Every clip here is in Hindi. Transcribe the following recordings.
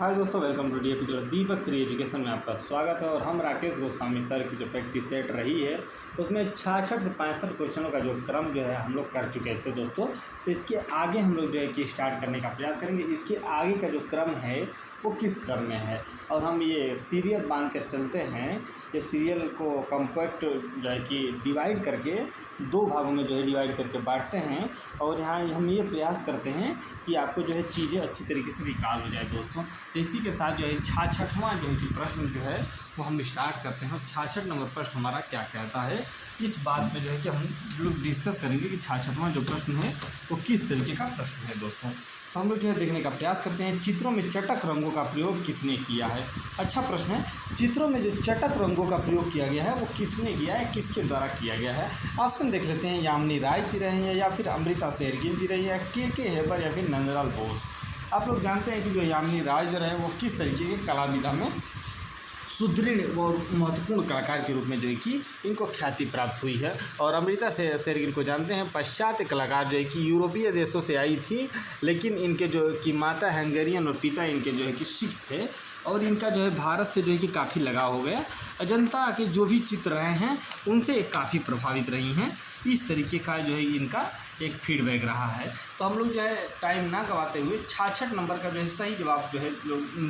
हाय दोस्तों, welcome to DAP class Deepak free education में आपका स्वागत है। और हम राकेश गोस्वामी सर की जो प्रैक्टिस सेट रही है उसमें 66 से 65 क्वेश्चनों का जो क्रम जो है हम लोग कर चुके थे दोस्तों। तो इसके आगे हम लोग जो है कि स्टार्ट करने का प्रयास करेंगे। इसके आगे का जो क्रम है वो किस क्रम में है, और हम ये सीरियल बांध कर चलते हैं। ये सीरियल को कॉम्पैक्ट जो है कि डिवाइड करके दो भागों में जो है डिवाइड करके बांटते हैं, और यहाँ हम ये प्रयास करते हैं कि आपको जो है चीज़ें अच्छी तरीके से निकाल हो जाए दोस्तों। तो इसी के साथ जो है 66वां जो है कि प्रश्न जो है वो हम स्टार्ट करते हैं। और 66 नंबर प्रश्न हमारा क्या कहता है, इस बात में जो है कि हम लोग डिस्कस करेंगे कि 66वां जो प्रश्न है वो किस तरीके का प्रश्न है दोस्तों। तो हम लोग जो है देखने का प्रयास करते हैं, चित्रों में चटक रंगों का प्रयोग किसने किया है। अच्छा प्रश्न है, चित्रों में जो चटक रंगों का प्रयोग किया गया है वो किसने किया है, किसके द्वारा किया गया है। ऑप्शन देख लेते हैं, यामिनी राय जी रही हैं, या फिर अमृता शेरगिल जी रही है, के हेबर, या फिर नंदलाल बोस। आप लोग जानते हैं कि जो यामिनी राय जो है वो किस तरीके के कला विधा में सुदृढ़ और महत्वपूर्ण कलाकार के रूप में जो है कि इनको ख्याति प्राप्त हुई है। और अमृता शेरगिल को जानते हैं, पाश्चात्य कलाकार जो है कि यूरोपीय देशों से आई थी, लेकिन इनके जो कि माता हंगेरियन और पिता इनके जो है कि सिख थे, और इनका जो है भारत से जो है कि काफ़ी लगाव हो गया। अजंता के जो भी चित्र रहे हैं उनसे काफ़ी प्रभावित रही हैं। इस तरीके का जो है इनका एक फीडबैक रहा है। तो हम लोग जो है टाइम ना गवाते हुए 66 नंबर का जो है सही जवाब जो है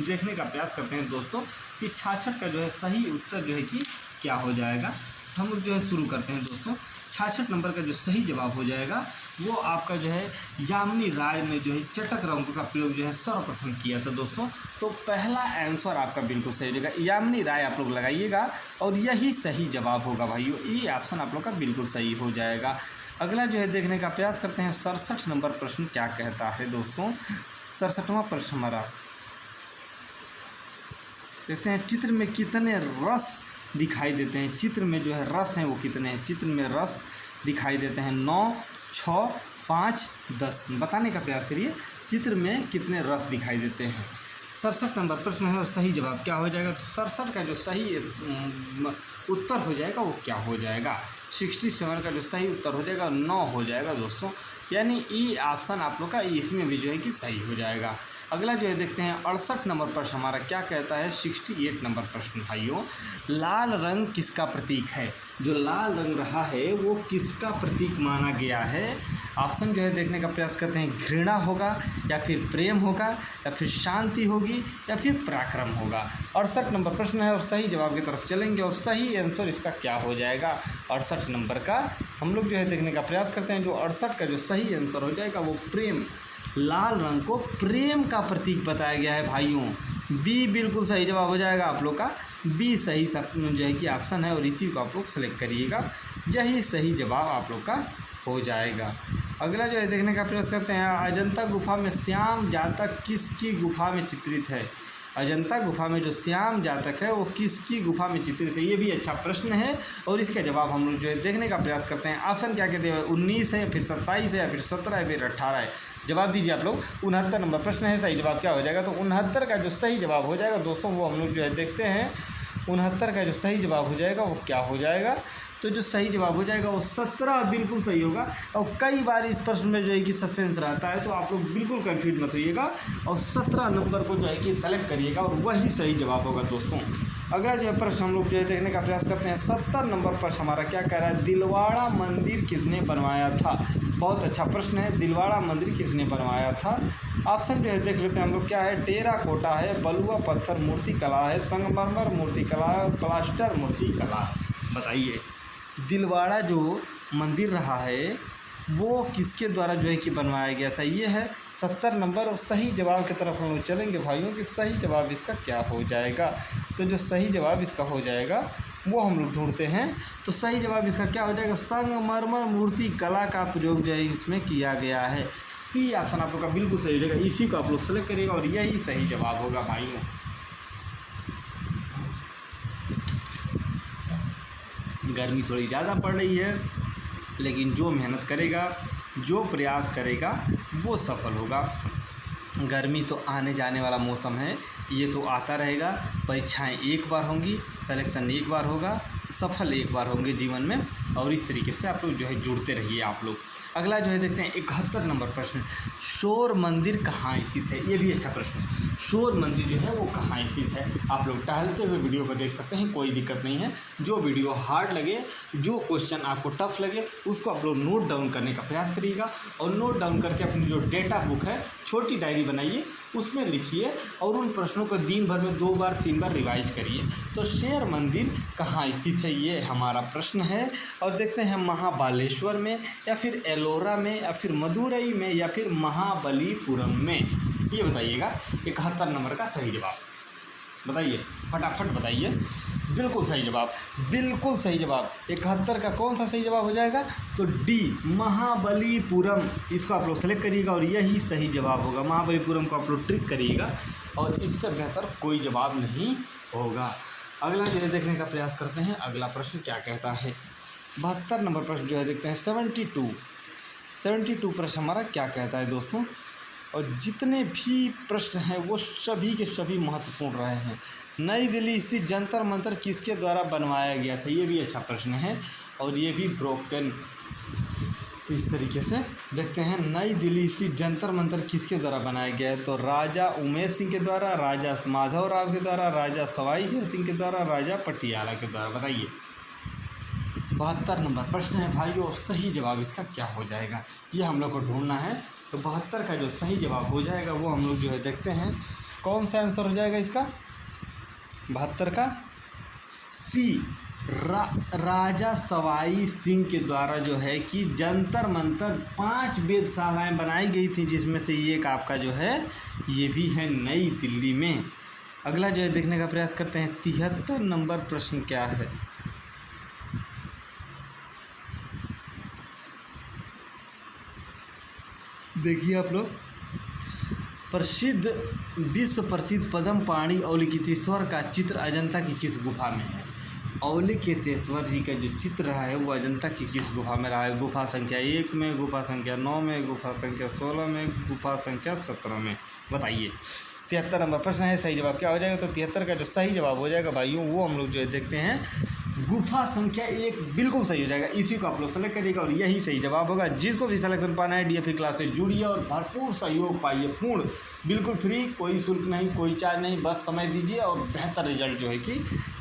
देखने का प्रयास करते हैं दोस्तों, कि 66 का जो है सही उत्तर जो है कि क्या हो जाएगा। तो हम लोग जो है शुरू करते हैं दोस्तों। 66 नंबर का जो सही जवाब हो जाएगा वो आपका जो है यामिनी राय में जो है चटक रंगों का प्रयोग जो है सर्वप्रथम किया था दोस्तों। तो पहला आंसर आपका बिल्कुल सही हो जाएगा, यामिनी राय आप लोग लगाइएगा और यही सही जवाब होगा भाइयों। ये ऑप्शन आप लोग का बिल्कुल सही हो जाएगा। अगला जो है देखने का प्रयास करते हैं, 67 नंबर प्रश्न क्या कहता है दोस्तों। 67वां प्रश्न हमारा देखते हैं, चित्र में कितने रस दिखाई देते हैं। चित्र में जो है रस हैं वो कितने हैं। चित्र में रस दिखाई देते हैं 9, 6, 5, 10। बताने का प्रयास करिए, चित्र में कितने रस दिखाई देते हैं। 67 नंबर प्रश्न है और सही जवाब क्या हो जाएगा। तो 67 का जो सही उत्तर हो जाएगा वो क्या हो जाएगा। 67 का जो सही उत्तर हो जाएगा 9 हो जाएगा दोस्तों। यानी ई ऑप्शन आप लोग का इसमें भी जो है कि सही हो जाएगा। अगला जो है देखते हैं, 68 नंबर प्रश्न हमारा क्या कहता है। 68 नंबर प्रश्न भाइयों, लाल रंग किसका प्रतीक है। जो लाल रंग रहा है वो किसका प्रतीक माना गया है। ऑप्शन जो है देखने का प्रयास करते हैं, घृणा होगा, या फिर प्रेम होगा, या फिर शांति होगी, या फिर पराक्रम होगा। 68 नंबर प्रश्न है और सही जवाब की तरफ चलेंगे, और सही आंसर इसका क्या हो जाएगा। 68 नंबर का हम लोग जो है देखने का प्रयास करते हैं, जो 68 का जो सही आंसर हो जाएगा वो प्रेम, लाल रंग को प्रेम का प्रतीक बताया गया है भाइयों। बी बिल्कुल सही जवाब हो जाएगा आप लोग का। बी सही सब जो है कि ऑप्शन है, और इसी को आप लोग सेलेक्ट करिएगा, यही सही जवाब आप लोग का हो जाएगा। अगला जो है देखने का प्रयास करते हैं, अजंता गुफा में श्याम जातक किसकी गुफा में चित्रित है। अजंता गुफा में जो श्याम जातक है वो किसकी गुफा में चित्रित है। ये भी अच्छा प्रश्न है, और इसका जवाब हम लोग जो है देखने का प्रयास करते हैं। ऑप्शन क्या कहते हैं, 19 है, फिर 27 है, या फिर 17 है, फिर 18 है। जवाब दीजिए आप लोग। 69 नंबर प्रश्न है, सही जवाब क्या हो जाएगा। तो 69 का जो सही जवाब हो जाएगा दोस्तों वो हम लोग जो है देखते हैं। 69 का जो सही जवाब हो जाएगा वो क्या हो जाएगा। तो जो सही जवाब हो जाएगा वो 17 बिल्कुल सही होगा। और कई बार इस प्रश्न में जो है कि सस्पेंस रहता है, तो आप लोग बिल्कुल कंफ्यूज मत होइएगा, और 17 नंबर को जो है कि सेलेक्ट करिएगा, और वही सही जवाब होगा दोस्तों। अगला जो है प्रश्न हम लोग जो है देखने का प्रयास करते हैं, 70 नंबर प्रश्न हमारा क्या कह रहा है, दिलवाड़ा मंदिर किसने बनवाया था। बहुत अच्छा प्रश्न है, दिलवाड़ा मंदिर किसने बनवाया था। ऑप्शन जो है देख लेते हैं हम लोग, क्या है, टेराकोटा है, बलुआ पत्थर मूर्ति कला है, संगमरमर मूर्ति कला है, और प्लास्टर मूर्ति कला। बताइए, दिलवाड़ा जो मंदिर रहा है वो किसके द्वारा जो है कि बनवाया गया था। ये है 70 नंबर, और सही जवाब की तरफ हम लोग चलेंगे भाइयों कि सही जवाब इसका क्या हो जाएगा। तो जो सही जवाब इसका हो जाएगा वो हम लोग ढूंढते हैं। तो सही जवाब इसका क्या हो जाएगा, संगमरमर मूर्ति कला का प्रयोग जो है इसमें किया गया है। सी ऑप्शन आप लोग का बिल्कुल सही हो जाएगा, इसी को आप लोग सेलेक्ट करिएगा, और यही सही जवाब होगा भाइयों। गर्मी थोड़ी ज़्यादा पड़ रही है, लेकिन जो मेहनत करेगा, जो प्रयास करेगा वो सफल होगा। गर्मी तो आने जाने वाला मौसम है, ये तो आता रहेगा। परीक्षाएं एक बार होंगी, सिलेक्शन एक बार होगा, सफल एक बार होंगे जीवन में, और इस तरीके से आप लोग जो है जुड़ते रहिए आप लोग। अगला जो है देखते हैं 71 नंबर प्रश्न, शोर मंदिर कहाँ स्थित है। ये भी अच्छा प्रश्न है। शोर मंदिर जो है वो कहाँ स्थित है। आप लोग टहलते हुए वीडियो को देख सकते हैं, कोई दिक्कत नहीं है। जो वीडियो हार्ड लगे, जो क्वेश्चन आपको टफ लगे, उसको आप लोग नोट डाउन करने का प्रयास करिएगा, और नोट डाउन करके अपनी जो डेटा बुक है, छोटी डायरी बनाइए, उसमें लिखिए, और उन प्रश्नों को दिन भर में 2 बार 3 बार रिवाइज करिए। तो शोर मंदिर कहाँ स्थित है, ये हमारा प्रश्न है। और देखते हैं महाबालेश्वर में, या फिर एलोरा में, या फिर मदुरई में, या फिर महाबलीपुरम में। ये बताइएगा 71 नंबर का सही जवाब। बताइए, फटाफट बताइए। बिल्कुल सही जवाब, बिल्कुल सही जवाब। 71 का कौन सा सही जवाब हो जाएगा, तो डी महाबलीपुरम। इसको आप लोग सेलेक्ट करिएगा और यही सही जवाब होगा। महाबलीपुरम को आप लोग ट्रिक करिएगा, और इससे बेहतर कोई जवाब नहीं होगा। अगला जो है देखने का प्रयास करते हैं, अगला प्रश्न क्या कहता है। 72 नंबर प्रश्न जो है देखते हैं। 72 प्रश्न हमारा क्या कहता है दोस्तों। और जितने भी प्रश्न हैं वो सभी के सभी महत्वपूर्ण रहे हैं। नई दिल्ली स्थित जंतर मंतर किसके द्वारा बनवाया गया था। ये भी अच्छा प्रश्न है, और ये भी ब्रोकन। इस तरीके से देखते हैं, नई दिल्ली स्थित जंतर मंतर किसके द्वारा बनाया गया है, तो राजा उमेश सिंह के द्वारा, राजा माधव राव के द्वारा, राजा सवाई जय सिंह के द्वारा, राजा पटियाला के द्वारा। बताइए। 72 नंबर प्रश्न है भाइयों, और सही जवाब इसका क्या हो जाएगा, ये हम लोग को ढूंढना है। तो 72 का जो सही जवाब हो जाएगा वो हम लोग जो है देखते हैं, कौन सा आंसर हो जाएगा इसका। 72 का सी, राजा सवाई सिंह के द्वारा जो है कि जंतर मंतर 5 वेधशालाएँ बनाई गई थी, जिसमें से एक आपका जो है ये भी है नई दिल्ली में। अगला जो है देखने का प्रयास करते हैं। 73 नंबर प्रश्न क्या है। देखिए आप लोग, विश्व प्रसिद्ध पद्मपाणि अवलोकितेश्वर का चित्र अजंता की किस गुफा में है। अवलोकितेश्वर जी का जो चित्र रहा है वो अजंता की किस गुफा में रहा है। गुफा संख्या 1 में, गुफा संख्या 9 में, गुफा संख्या 16 में, गुफा संख्या 17 में। बताइए। 73 नंबर प्रश्न है, सही जवाब क्या हो जाएगा। तो 73 का जो सही जवाब हो जाएगा भाइयों, वो हम लोग जो है देखते हैं, गुफा संख्या 1 बिल्कुल सही हो जाएगा। इसी को आप लोग सेलेक्ट करिएगा और यही सही जवाब होगा। जिसको भी सिलेक्शन पाना है DFE क्लास से जुड़िए और भरपूर सहयोग पाइए, पूर्ण बिल्कुल फ्री, कोई शुल्क नहीं, कोई चार्ज नहीं, बस समय दीजिए और बेहतर रिजल्ट जो है कि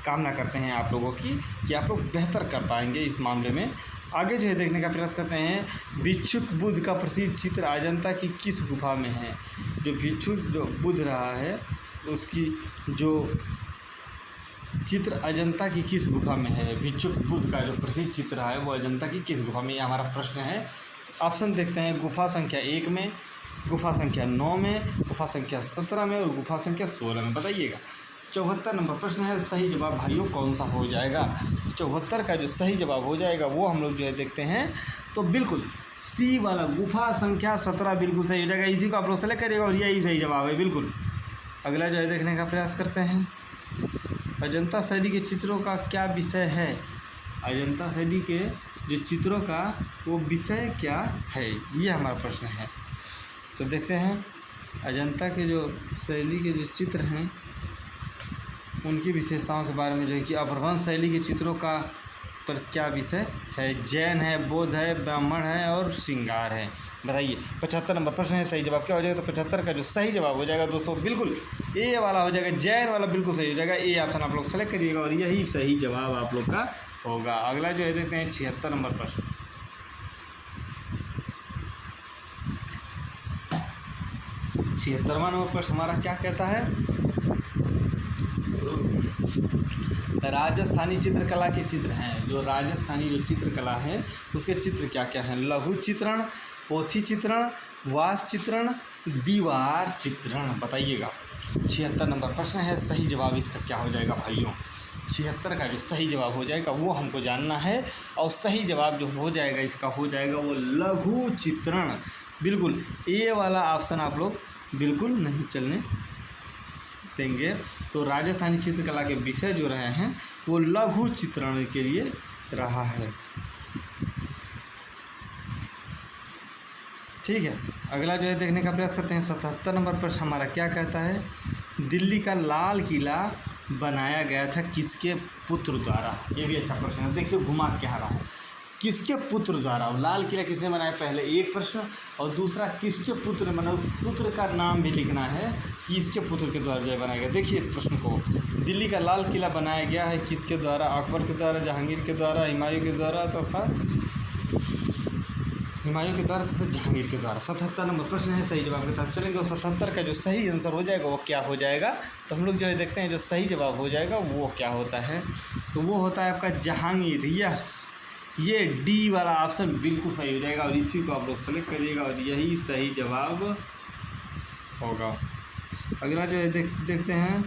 कामना करते हैं आप लोगों की कि आप लोग बेहतर कर पाएंगे इस मामले में। आगे जो है देखने का प्रयास करते हैं, भिक्षुक बुद्ध का प्रसिद्ध चित्र अजंता की किस गुफा में है। जो भिक्षुक जो बुद्ध रहा है उसकी जो चित्र अजंता की किस गुफा में है। भिक्षुक बुद्ध का जो प्रसिद्ध चित्र है वो अजंता की किस गुफा में, ये हमारा प्रश्न है। ऑप्शन देखते हैं, गुफा संख्या 1 में, गुफा संख्या 9 में, गुफा संख्या 17 में और गुफा संख्या 16 में। बताइएगा। 74 नंबर प्रश्न है, सही जवाब भाइयों कौन सा हो जाएगा। 74 का जो सही जवाब हो जाएगा वो हम लोग जो है देखते हैं, तो बिल्कुल सी वाला गुफा संख्या 17 बिल्कुल सही हो जाएगा। इसी को आप लोग सेलेक्ट करिएगा और यही सही जवाब है बिल्कुल। अगला जो है देखने का प्रयास करते हैं, अजंता शैली के चित्रों का क्या विषय है। अजंता शैली के जो चित्रों का वो विषय क्या है, ये हमारा प्रश्न है। तो देखते हैं अजंता के जो शैली के जो चित्र हैं उनकी विशेषताओं के बारे में, जो है कि अपभ्रंश शैली के चित्रों का पर क्या विषय है। जैन है, बौद्ध है, ब्राह्मण है और श्रृंगार है। बताइए। 75 नंबर प्रश्न है, सही जवाब क्या हो जाएगा। तो 75 का जो सही जवाब हो जाएगा दोस्तों बिल्कुल ए वाला हो जाएगा, जैन वाला बिल्कुल सही हो जाएगा। ए ऑप्शन आप लोग सेलेक्ट करिएगा और यही सही जवाब आप लोग का होगा। अगला जो है देखते हैं 76 नंबर प्रश्न। 76वां नंबर प्रश्न हमारा क्या कहता है, राजस्थानी चित्रकला के चित्र हैं। जो राजस्थानी जो चित्रकला है उसके चित्र क्या क्या हैं। लघु चित्रण, पोथी चित्रण, वास चित्रण, दीवार चित्रण। बताइएगा। 76 नंबर प्रश्न है, सही जवाब इसका क्या हो जाएगा भाइयों। 76 का जो सही जवाब हो जाएगा वो हमको जानना है, और सही जवाब जो हो जाएगा इसका हो जाएगा वो लघु चित्रण। बिल्कुल ए वाला ऑप्शन आप लोग बिल्कुल नहीं चलने देंगे। तो राजस्थानी चित्रकला के विषय जो रहे हैं वो लघु चित्रण के लिए रहा है। ठीक है। अगला जो है देखने का प्रयास करते हैं, 77 नंबर प्रश्न हमारा क्या कहता है, दिल्ली का लाल किला बनाया गया था किसके पुत्र द्वारा? ये भी अच्छा प्रश्न है। देखिए घुमा के आ रहा है, किसके पुत्र द्वारा? लाल किला किसने बनाया, पहले एक प्रश्न, और दूसरा किसके पुत्र बना, उस पुत्र का नाम भी लिखना है कि इसके पुत्र के द्वारा जो बनाया गया। देखिए इस प्रश्न को, दिल्ली का लाल किला बनाया गया है किसके द्वारा? अकबर के द्वारा, जहांगीर के द्वारा, हुमायूं के द्वारा तथा जहांगीर के द्वारा। 77 नंबर प्रश्न है, सही जवाब की तरफ चलेंगे। और 77 का जो सही आंसर हो जाएगा वो क्या हो जाएगा? तो हम लोग जो है देखते हैं जो सही जवाब हो जाएगा वो क्या होता है। तो वो होता है आपका जहांगीर। यस, ये डी वाला ऑप्शन बिल्कुल सही हो जाएगा और इसी को आप लोग सेलेक्ट करिएगा और यही सही जवाब होगा। अगला जो है देखते हैं,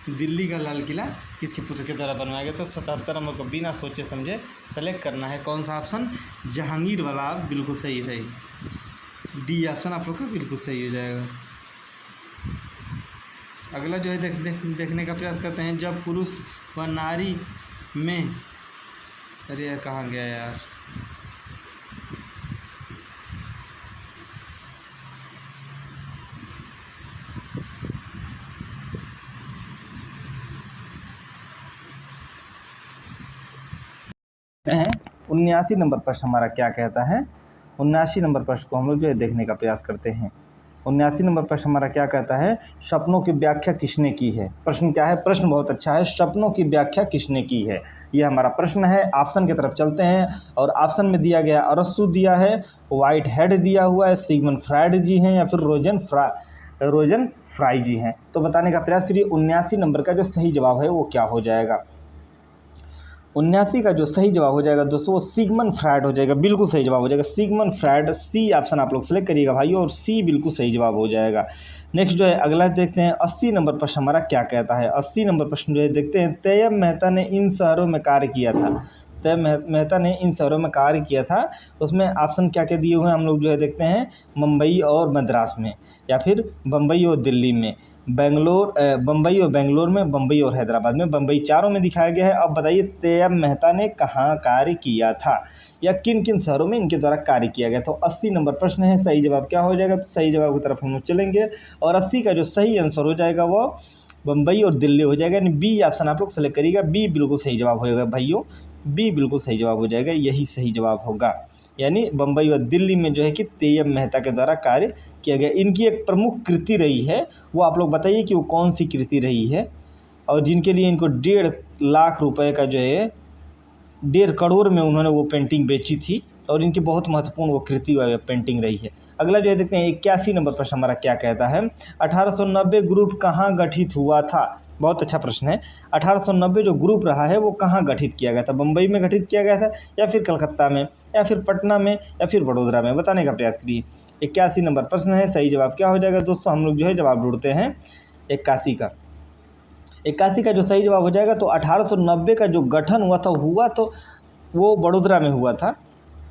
दिल्ली का लाल किला किसके पुत्र के द्वारा बनवाया गया? तो 77 नंबर को बिना सोचे समझे सेलेक्ट करना है। कौन सा ऑप्शन? जहांगीर वाला। आप बिल्कुल सही डी ऑप्शन आप लोग का बिल्कुल सही हो जाएगा। अगला जो है देखने का प्रयास करते हैं, जब पुरुष व नारी में, अरे यार कहाँ गया यार, हैं 79 नंबर प्रश्न हमारा क्या कहता है। 79 नंबर प्रश्न को हम लोग जो है देखने का प्रयास करते हैं। 79 नंबर प्रश्न हमारा क्या कहता है, सपनों की व्याख्या किसने की है? प्रश्न क्या है? प्रश्न बहुत अच्छा है, सपनों की व्याख्या किसने की है, ये हमारा प्रश्न है। ऑप्शन की तरफ चलते हैं और ऑप्शन में दिया गया अरस्तु दिया है, व्हाइट हेड दिया हुआ है, सिगमंड फ्रायड जी हैं, या फिर रोजन फ्राई जी हैं। तो बताने का प्रयास करिए 79 नंबर का जो सही जवाब है वो क्या हो जाएगा। 79 का जो सही जवाब हो जाएगा दोस्तों वो सिगमंड फ्रायड हो जाएगा, बिल्कुल सही जवाब हो जाएगा सिगमंड फ्रायड। सी ऑप्शन आप लोग सेलेक्ट करिएगा भाइयों, और सी बिल्कुल सही जवाब हो जाएगा। नेक्स्ट जो है अगला देखते हैं, 80 नंबर प्रश्न हमारा क्या कहता है। 80 नंबर प्रश्न जो है देखते हैं, तैयब मेहता ने इन शहरों में कार्य किया था। तैयब मेहता ने इन शहरों में कार्य किया था, उसमें ऑप्शन क्या क्या दिए हुए हैं हम लोग जो है देखते हैं, मुंबई और मद्रास में, या फिर बम्बई और दिल्ली में, बम्बई और बेंगलोर में, बम्बई और हैदराबाद में। बम्बई चारों में दिखाया गया है। अब बताइए तैयब मेहता ने कहाँ कार्य किया था या किन किन शहरों में इनके द्वारा कार्य किया गया। तो 80 नंबर प्रश्न है, सही जवाब क्या हो जाएगा? तो सही जवाब की तरफ हम लोग चलेंगे और 80 का जो सही आंसर हो जाएगा वो बम्बई और दिल्ली हो जाएगा, यानी बी ऑप्शन आप लोग सेलेक्ट करिएगा। बी बिल्कुल सही जवाब होगा भाइयों, बी बिल्कुल सही जवाब हो जाएगा, यही सही जवाब होगा। यानी बम्बई और दिल्ली में जो है कि तैयब मेहता के द्वारा कार्य किया गया। इनकी एक प्रमुख कृति रही है, वो आप लोग बताइए कि वो कौन सी कृति रही है, और जिनके लिए इनको 1.5 लाख रुपए का जो है 1.5 करोड़ में उन्होंने वो पेंटिंग बेची थी, और इनकी बहुत महत्वपूर्ण वो कृति व पेंटिंग रही है। अगला जो है देखते हैं 81 नंबर प्रश्न हमारा क्या कहता है, 1890 ग्रुप कहाँ गठित हुआ था। बहुत अच्छा प्रश्न है। 1890 जो ग्रुप रहा है वो कहाँ गठित किया गया था? बम्बई में गठित किया गया था, या फिर कलकत्ता में, या फिर पटना में, या फिर वडोदरा में? बताने का प्रयास करिए। 81 नंबर प्रश्न है, सही जवाब क्या हो जाएगा दोस्तों? हम लोग जो है जवाब ढूंढते हैं 81 का। 81 का जो सही जवाब हो जाएगा, तो 1890 का जो गठन हुआ तो वो वडोदरा में हुआ था,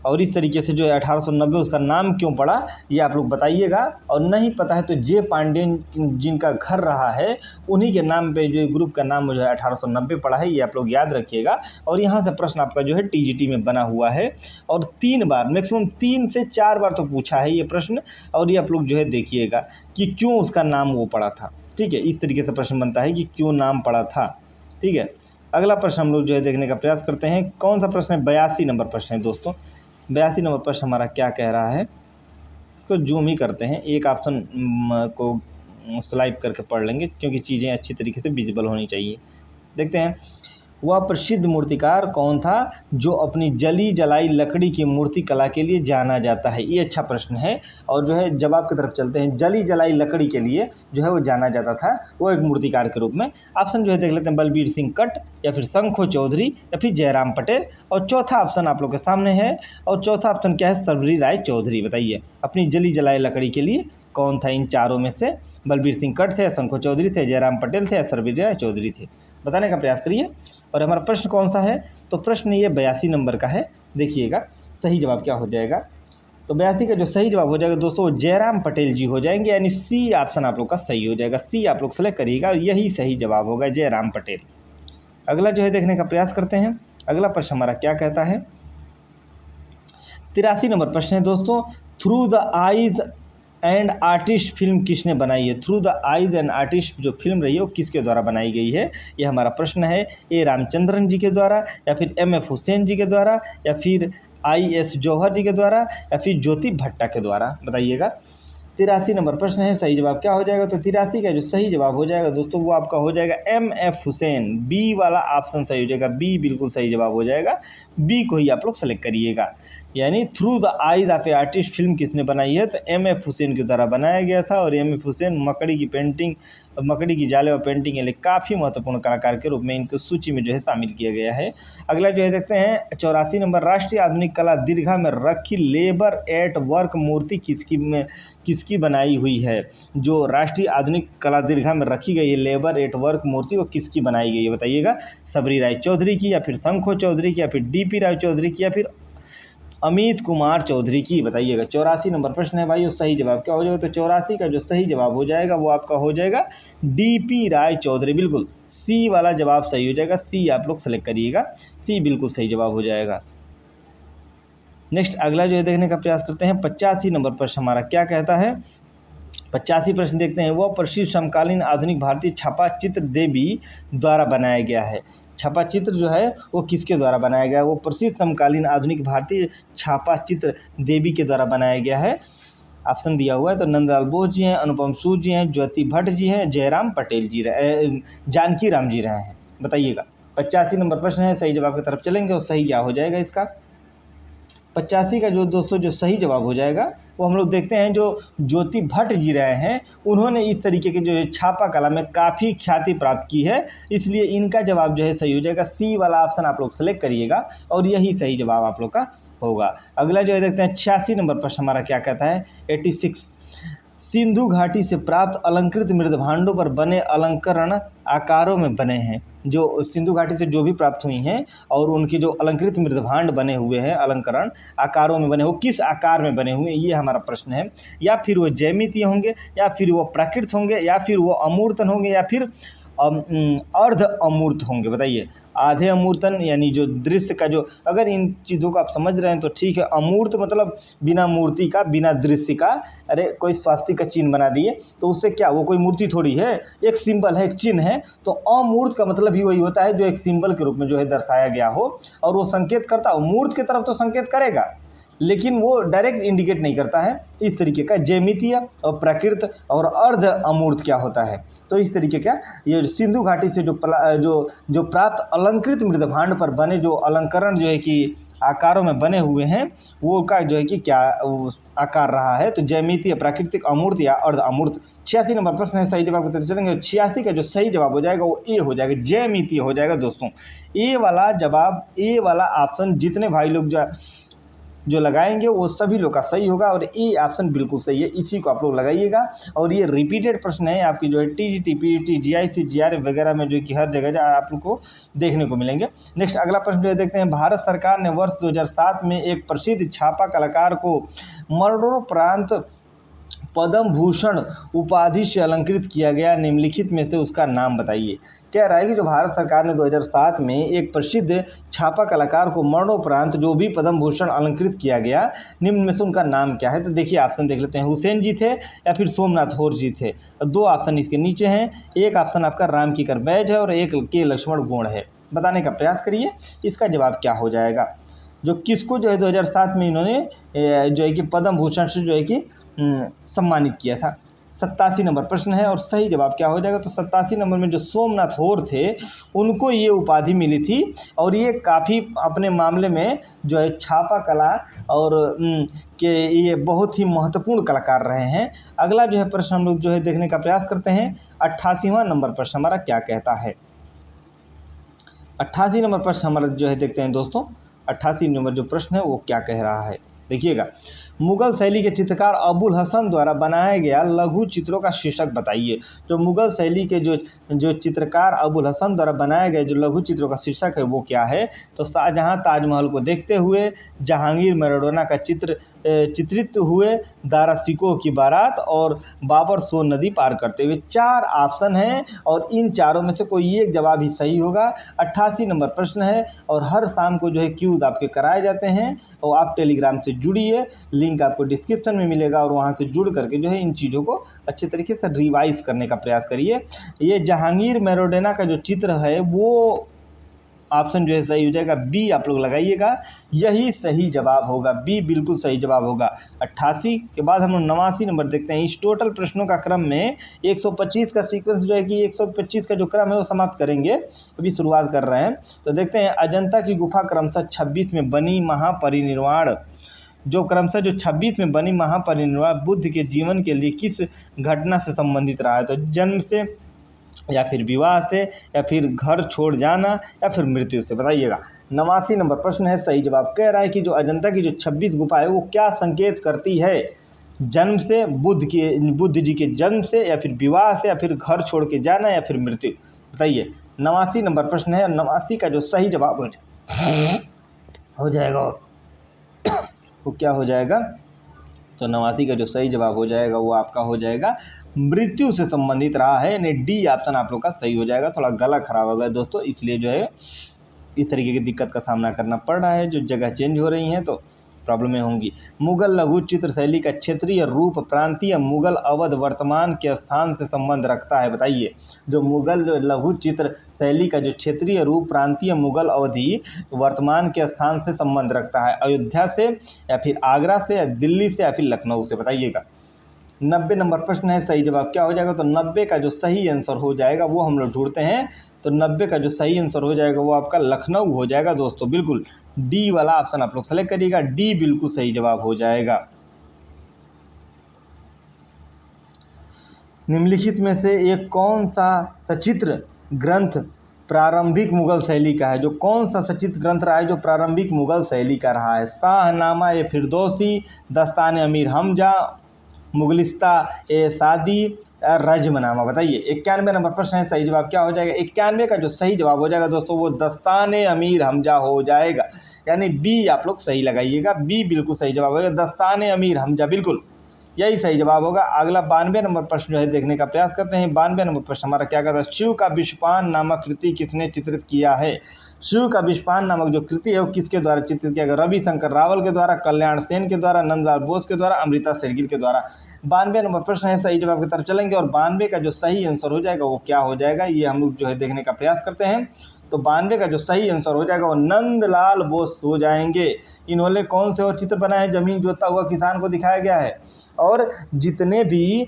और इस तरीके से जो है 1890 उसका नाम क्यों पड़ा ये आप लोग बताइएगा। और नहीं पता है तो जे पांडेन जिनका घर रहा है उन्हीं के नाम पे जो ग्रुप का नाम जो है 1890 पड़ा है, ये आप लोग याद रखिएगा। और यहाँ से प्रश्न आपका जो है टीजीटी में बना हुआ है, और 3 बार, मैक्सिमम 3 से 4 बार तो पूछा है ये प्रश्न, और ये आप लोग जो है देखिएगा कि क्यों उसका नाम वो पड़ा था। ठीक है, इस तरीके से प्रश्न बनता है कि क्यों नाम पड़ा था। ठीक है, अगला प्रश्न हम लोग जो है देखने का प्रयास करते हैं। कौन सा प्रश्न है? 82 नंबर प्रश्न है दोस्तों। 82 नंबर प्रश्न हमारा क्या कह रहा है, इसको जूम ही करते हैं, एक ऑप्शन को स्लाइप करके पढ़ लेंगे क्योंकि चीज़ें अच्छी तरीके से विजिबल होनी चाहिए। देखते हैं, वह प्रसिद्ध मूर्तिकार कौन था जो अपनी जली जलाई लकड़ी की मूर्ति कला के लिए जाना जाता है? ये अच्छा प्रश्न है, और जो है जवाब की तरफ चलते हैं। जली जलाई लकड़ी के लिए जो है वो जाना जाता था, वो एक मूर्तिकार के रूप में। ऑप्शन जो है देख लेते हैं, बलबीर सिंह कट, या फिर शंखो चौधरी, या फिर जयराम पटेल, और चौथा ऑप्शन आप लोग के सामने है। और चौथा ऑप्शन क्या है? सर्वरी राय चौधरी। बताइए अपनी जली जलाई लकड़ी के लिए कौन था इन चारों में से? बलबीर सिंह कट थे, या शंखो चौधरी थे, जयराम पटेल थे, या सर्वरी राय चौधरी थे? बताने का प्रयास करिए। और हमारा प्रश्न कौन सा है? तो प्रश्न ये 82 नंबर का है। देखिएगा सही जवाब क्या हो जाएगा। तो 82 का जो सही जवाब हो जाएगा दोस्तों जयराम पटेल जी हो जाएंगे, यानी सी ऑप्शन आप लोग का सही हो जाएगा। सी आप लोग सेलेक्ट करिएगा, और यही सही जवाब होगा, जयराम पटेल। अगला जो है देखने का प्रयास करते हैं। अगला प्रश्न हमारा क्या कहता है, 83 नंबर प्रश्न है दोस्तों, through the eyes and artist film किसने बनाई है? Through the eyes and artist जो फिल्म रही है वो किसके द्वारा बनाई गई है? ये हमारा प्रश्न है। ए रामचंद्रन जी के द्वारा, या फिर एम.एफ. हुसैन जी के द्वारा, या फिर I.S. जौहर जी के द्वारा, या फिर ज्योति भट्टा के द्वारा? बताइएगा। 83 नंबर प्रश्न है, सही जवाब क्या हो जाएगा? तो 83 का जो सही जवाब हो जाएगा दोस्तों वो आपका हो जाएगा M.F. हुसैन। बी वाला ऑप्शन सही हो जाएगा, बी बिल्कुल सही जवाब हो जाएगा। बी को ही आप लोग सेलेक्ट करिएगा। यानी through the eyes of a artist film किसने बनाई है? तो M.F. हुसैन के द्वारा बनाया गया था। और M.F. हुसैन मकड़ी की पेंटिंग, मकड़ी की जाले व पेंटिंग के लिए काफ़ी महत्वपूर्ण कलाकार के रूप में इनको सूची में जो है शामिल किया गया है। अगला जो है देखते हैं 84 नंबर, राष्ट्रीय आधुनिक कला दीर्घा में रखी लेबर एट वर्क मूर्ति किसकी बनाई हुई है? जो राष्ट्रीय आधुनिक कला दीर्घा में रखी गई है लेबर एट वर्क मूर्ति, वो किसकी बनाई गई है? बताइएगा। सबरी राय चौधरी की, या फिर शंखो चौधरी की, या फिर D.P. राय चौधरी की, या फिर अमित कुमार चौधरी की? बताइएगा। 84 नंबर प्रश्न है भाई, सही जवाब क्या हो जाएगा? तो 84 का जो सही जवाब हो जाएगा वो आपका हो जाएगा D.P. राय चौधरी। बिल्कुल सी वाला जवाब सही हो जाएगा। सी आप लोग सेलेक्ट करिएगा, सी बिल्कुल सही जवाब हो जाएगा। नेक्स्ट अगला जो है देखने का प्रयास करते हैं। 85 नंबर प्रश्न हमारा क्या कहता है? 85 प्रश्न देखते हैं। वह प्रसिद्ध समकालीन आधुनिक भारतीय छापा चित्र देवी द्वारा बनाया गया है। छापा चित्र जो है वो किसके द्वारा बनाया गया है? वो प्रसिद्ध समकालीन आधुनिक भारतीय छापा चित्र देवी के द्वारा बनाया गया है। ऑप्शन दिया हुआ है, तो नंदलाल बोस जी हैं, अनुपम सूद जी हैं, ज्योति भट्ट जी हैं, जयराम पटेल जी जानकी राम जी रहे हैं। बताइएगा। 85 नंबर प्रश्न है, सही जवाब की तरफ चलेंगे और सही क्या हो जाएगा इसका? 85 का जो दोस्तों जो सही जवाब हो जाएगा वो हम लोग देखते हैं, जो ज्योति भट्ट जी रहे हैं उन्होंने इस तरीके के जो है छापा कला में काफ़ी ख्याति प्राप्त की है, इसलिए इनका जवाब जो है सही हो जाएगा। सी वाला ऑप्शन आप लोग सेलेक्ट करिएगा और यही सही जवाब आप लोग का होगा। अगला जो है देखते हैं 86 नंबर प्रश्न हमारा क्या कहता है? 86, सिंधु घाटी से प्राप्त अलंकृत मृदभांडों पर बने अलंकरण आकारों में बने हैं। जो सिंधु घाटी से जो भी प्राप्त हुई हैं और उनके जो अलंकृत मृदभांड बने हुए हैं अलंकरण आकारों में बने, वो किस आकार में बने हुए हैं, ये हमारा प्रश्न है। या फिर वो ज्यामितीय होंगे, या फिर वो प्राकृत होंगे, या फिर वो अमूर्तन होंगे, या फिर अर्ध अमूर्त होंगे? बताइए। आधे अमूर्तन यानी जो दृश्य का जो, अगर इन चीज़ों को आप समझ रहे हैं तो ठीक है। अमूर्त मतलब बिना मूर्ति का, बिना दृश्य का। अरे कोई स्वास्तिक का चिन्ह बना दिए तो उससे क्या, वो कोई मूर्ति थोड़ी है, एक सिंबल है, एक चिन्ह है। तो अमूर्त का मतलब ही वही होता है जो एक सिंबल के रूप में जो है दर्शाया गया हो और वो संकेत करता हो। मूर्त की तरफ तो संकेत करेगा लेकिन वो डायरेक्ट इंडिकेट नहीं करता है। इस तरीके का ज्यामितीय और प्राकृत और अर्ध अमूर्त क्या होता है, तो इस तरीके का ये सिंधु घाटी से जो प्राप्त अलंकृत मृदभांड पर बने जो अलंकरण जो है कि आकारों में बने हुए हैं वो का जो है कि क्या आकार रहा है, तो ज्यामितीय, प्राकृतिक, अमूर्त या अर्ध अमूर्त। 86 नंबर प्रश्न है, सही जवाब की तरफ चलेंगे। 86 का जो सही जवाब हो जाएगा वो ए हो जाएगा, ज्यामितीय हो जाएगा दोस्तों। ए वाला जवाब, ए वाला ऑप्शन जितने भाई लोग जो लगाएंगे वो सभी लोग का सही होगा और ए ऑप्शन बिल्कुल सही है, इसी को आप लोग लगाइएगा। और ये रिपीटेड प्रश्न है आपकी जो है TGT, PET, GIC, GRF वगैरह में जो कि हर जगह आप लोग को देखने को मिलेंगे। नेक्स्ट अगला प्रश्न जो देखते हैं। भारत सरकार ने वर्ष 2007 में एक प्रसिद्ध छापा कलाकार को मरणोपरांत पद्म भूषण उपाधि से अलंकृत किया गया, निम्नलिखित में से उसका नाम बताइए। कह रहा है कि जो भारत सरकार ने 2007 में एक प्रसिद्ध छापा कलाकार को मरणोपरांत जो भी पद्म भूषण अलंकृत किया गया, निम्न में से उनका नाम क्या है? तो देखिए ऑप्शन देख लेते हैं। हुसैन जी थे या फिर सोमनाथ होर जी थे? दो ऑप्शन इसके नीचे हैं। एक ऑप्शन आपका राम किकर बैज है और एक के लक्ष्मण गोण है। बताने का प्रयास करिए इसका जवाब क्या हो जाएगा। जो किसको जो है 2007 में इन्होंने जो है कि पद्म भूषण से जो है कि सम्मानित किया था। 87 नंबर प्रश्न है और सही जवाब क्या हो जाएगा? तो 87 नंबर में जो सोमनाथ होर थे उनको ये उपाधि मिली थी और ये काफ़ी अपने मामले में जो है छापा कला और के ये बहुत ही महत्वपूर्ण कलाकार रहे हैं। अगला जो है प्रश्न हम लोग जो है देखने का प्रयास करते हैं। 88वां नंबर प्रश्न हमारा क्या कहता है? 88 नंबर प्रश्न हमारा जो है देखते हैं दोस्तों। 88 नंबर जो प्रश्न है वो क्या कह रहा है? देखिएगा, मुगल शैली के चित्रकार अबुल हसन द्वारा बनाया गया लघु चित्रों का शीर्षक बताइए। तो मुगल शैली के जो चित्रकार अबुल हसन द्वारा बनाया गया जो लघु चित्रों का शीर्षक है वो क्या है? तो शाहजहाँ ताजमहल को देखते हुए, जहांगीर मैराडोना का चित्रित हुए, दारा शिकोह की बारात और बाबर सोन नदी पार करते हुए। 4 ऑप्शन हैं और इन चारों में से कोई एक जवाब ही सही होगा। 88 नंबर प्रश्न है और हर शाम को जो है क्यूज आपके कराए जाते हैं और आप टेलीग्राम से जुड़िए, लिंक आपको डिस्क्रिप्शन में मिलेगा और वहाँ से जुड़ करके जो है इन चीज़ों को अच्छे तरीके से रिवाइज करने का प्रयास करिए। ये जहांगीर मैराडोना का जो चित्र है वो ऑप्शन जो है सही हो जाएगा, बी आप लोग लगाइएगा, यही सही जवाब होगा, बी बिल्कुल सही जवाब होगा। 88 के बाद हम लोग 89 नंबर देखते हैं। इस टोटल प्रश्नों का क्रम में 125 का सीक्वेंस जो है कि 125 का जो क्रम है वो समाप्त करेंगे, अभी शुरुआत कर रहे हैं। तो देखते हैं, अजंता की गुफा क्रमशः 26 में बनी महापरिनिर्वाण, जो क्रमशः जो 26 में बनी महापरिनिर्वाण बुद्ध के जीवन के लिए किस घटना से संबंधित रहा है? तो जन्म से या फिर विवाह से या फिर घर छोड़ जाना या फिर मृत्यु से, बताइएगा। 89 नंबर प्रश्न है, सही जवाब कह रहा है कि जो अजंता की जो 26 गुफा है वो क्या संकेत करती है? जन्म से, बुद्ध जी के जन्म से या फिर विवाह से या फिर घर छोड़ के जाना या फिर मृत्यु, बताइए। 89 नंबर प्रश्न है, 89 का जो सही जवाब हो जाएगा वो क्या हो जाएगा? तो 89 का जो सही जवाब हो जाएगा वो आपका हो जाएगा मृत्यु से संबंधित रहा है, यानी डी ऑप्शन आप लोग का सही हो जाएगा। थोड़ा गला खराब हो गया दोस्तों, इसलिए जो है इस तरीके की दिक्कत का सामना करना पड़ रहा है, जो जगह चेंज हो रही हैं तो प्रॉब्लमें होंगी। मुगल लघु चित्र शैली का क्षेत्रीय रूप प्रांतीय मुगल अवध वर्तमान के स्थान से संबंध रखता है, बताइए। जो मुगल लघु चित्र शैली का जो क्षेत्रीय रूप प्रांतीय मुगल अवधि वर्तमान के स्थान से संबंध रखता है, अयोध्या से या फिर आगरा से या दिल्ली से या फिर लखनऊ से, बताइएगा। 90 नंबर प्रश्न है, सही जवाब क्या हो जाएगा? तो 90 का जो सही आंसर हो जाएगा वो हम लोग ढूंढते हैं। तो 90 का जो सही आंसर हो जाएगा वो आपका लखनऊ हो जाएगा दोस्तों, बिल्कुल डी वाला ऑप्शन आप लोग सेलेक्ट करिएगा, डी बिल्कुल सही जवाब हो जाएगा। निम्नलिखित में से एक कौन सा सचित्र ग्रंथ प्रारंभिक मुगल शैली का है? जो कौन सा सचित्र ग्रंथ रहा है जो प्रारंभिक मुगल शैली का रहा है? शाहनामा ए फिरदौसी, दस्तान अमीर हमजा, मुगलिस्ता ए सादी, रजमनामा, बताइए। 91 नंबर प्रश्न है, सही जवाब क्या हो जाएगा? 91 का जो सही जवाब हो जाएगा दोस्तों वो दस्ताने अमीर हमजा हो जाएगा, यानी बी आप लोग सही लगाइएगा, बी बिल्कुल सही जवाब होगा, दस्ताने अमीर हमजा, बिल्कुल यही सही जवाब होगा। अगला 92 नंबर प्रश्न जो है देखने का प्रयास करते हैं। 92 नंबर प्रश्न हमारा क्या कहता है? शिव का विषपान नामक कृति किसने चित्रित किया है? शिव का विषपान नामक जो कृति है वो किसके द्वारा चित्रित किया गया? रविशंकर रावल के द्वारा, कल्याण सेन के द्वारा, नंदलाल बोस के द्वारा, अमृता शेरगिल के द्वारा। 92 नंबर प्रश्न है, सही जवाब की तरफ चलेंगे और 92 का जो सही आंसर हो जाएगा वो क्या हो जाएगा, ये हम लोग जो है देखने का प्रयास करते हैं। तो 92 का जो सही आंसर हो जाएगा वो नंदलाल बोस हो जाएंगे। इन्होंने कौन से और चित्र बनाए? जमीन जोतता हुआ किसान को दिखाया गया है और जितने भी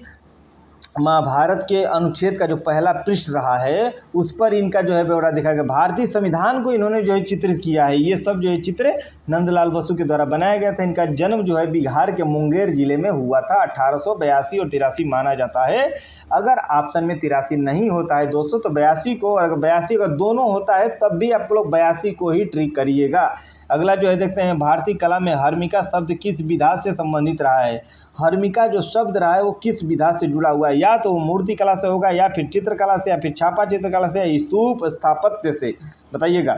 महाभारत के अनुच्छेद का जो पहला पृष्ठ रहा है उस पर इनका जो है ब्यौरा दिखाया गया। भारतीय संविधान को इन्होंने जो है चित्रित किया है। ये सब जो है चित्र नंदलाल बसु के द्वारा बनाया गया था। इनका जन्म जो है बिहार के मुंगेर जिले में हुआ था। 1882 और 83 माना जाता है। अगर ऑप्शन में 83 नहीं होता है दोस्तों तो 82 को, और अगर 82 अगर दोनों होता है तब भी आप लोग 82 को ही ट्रिक करिएगा। अगला जो है देखते हैं, भारतीय कला में हर्मिका शब्द किस विधा से संबंधित रहा है? हर्मिका जो शब्द रहा है वो किस विधा से जुड़ा हुआ है? या तो मूर्ति कला से होगा, या फिर चित्रकला से, या फिर छापा चित्रकला से, या स्तूप स्थापत्य से, बताइएगा।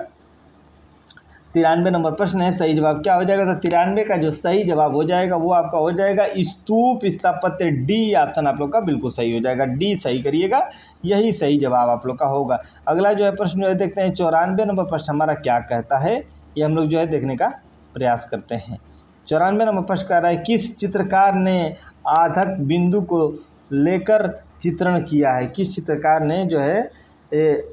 93 नंबर प्रश्न है, सही जवाब क्या हो जाएगा? तो 93 का जो सही जवाब हो जाएगा वो आपका हो जाएगा स्तूप स्थापत्य। डी ऑप्शन आप लोग का बिल्कुल सही हो जाएगा, डी सही करिएगा, यही सही जवाब आप लोग का होगा। अगला जो है प्रश्न जो है देखते हैं, 94 नंबर प्रश्न हमारा क्या कहता है, ये हम लोग जो है देखने का प्रयास करते हैं। 94 नंबर प्रश्न कह रहा है, किस चित्रकार ने आधक बिंदु को लेकर चित्रण किया है? किस चित्रकार ने जो है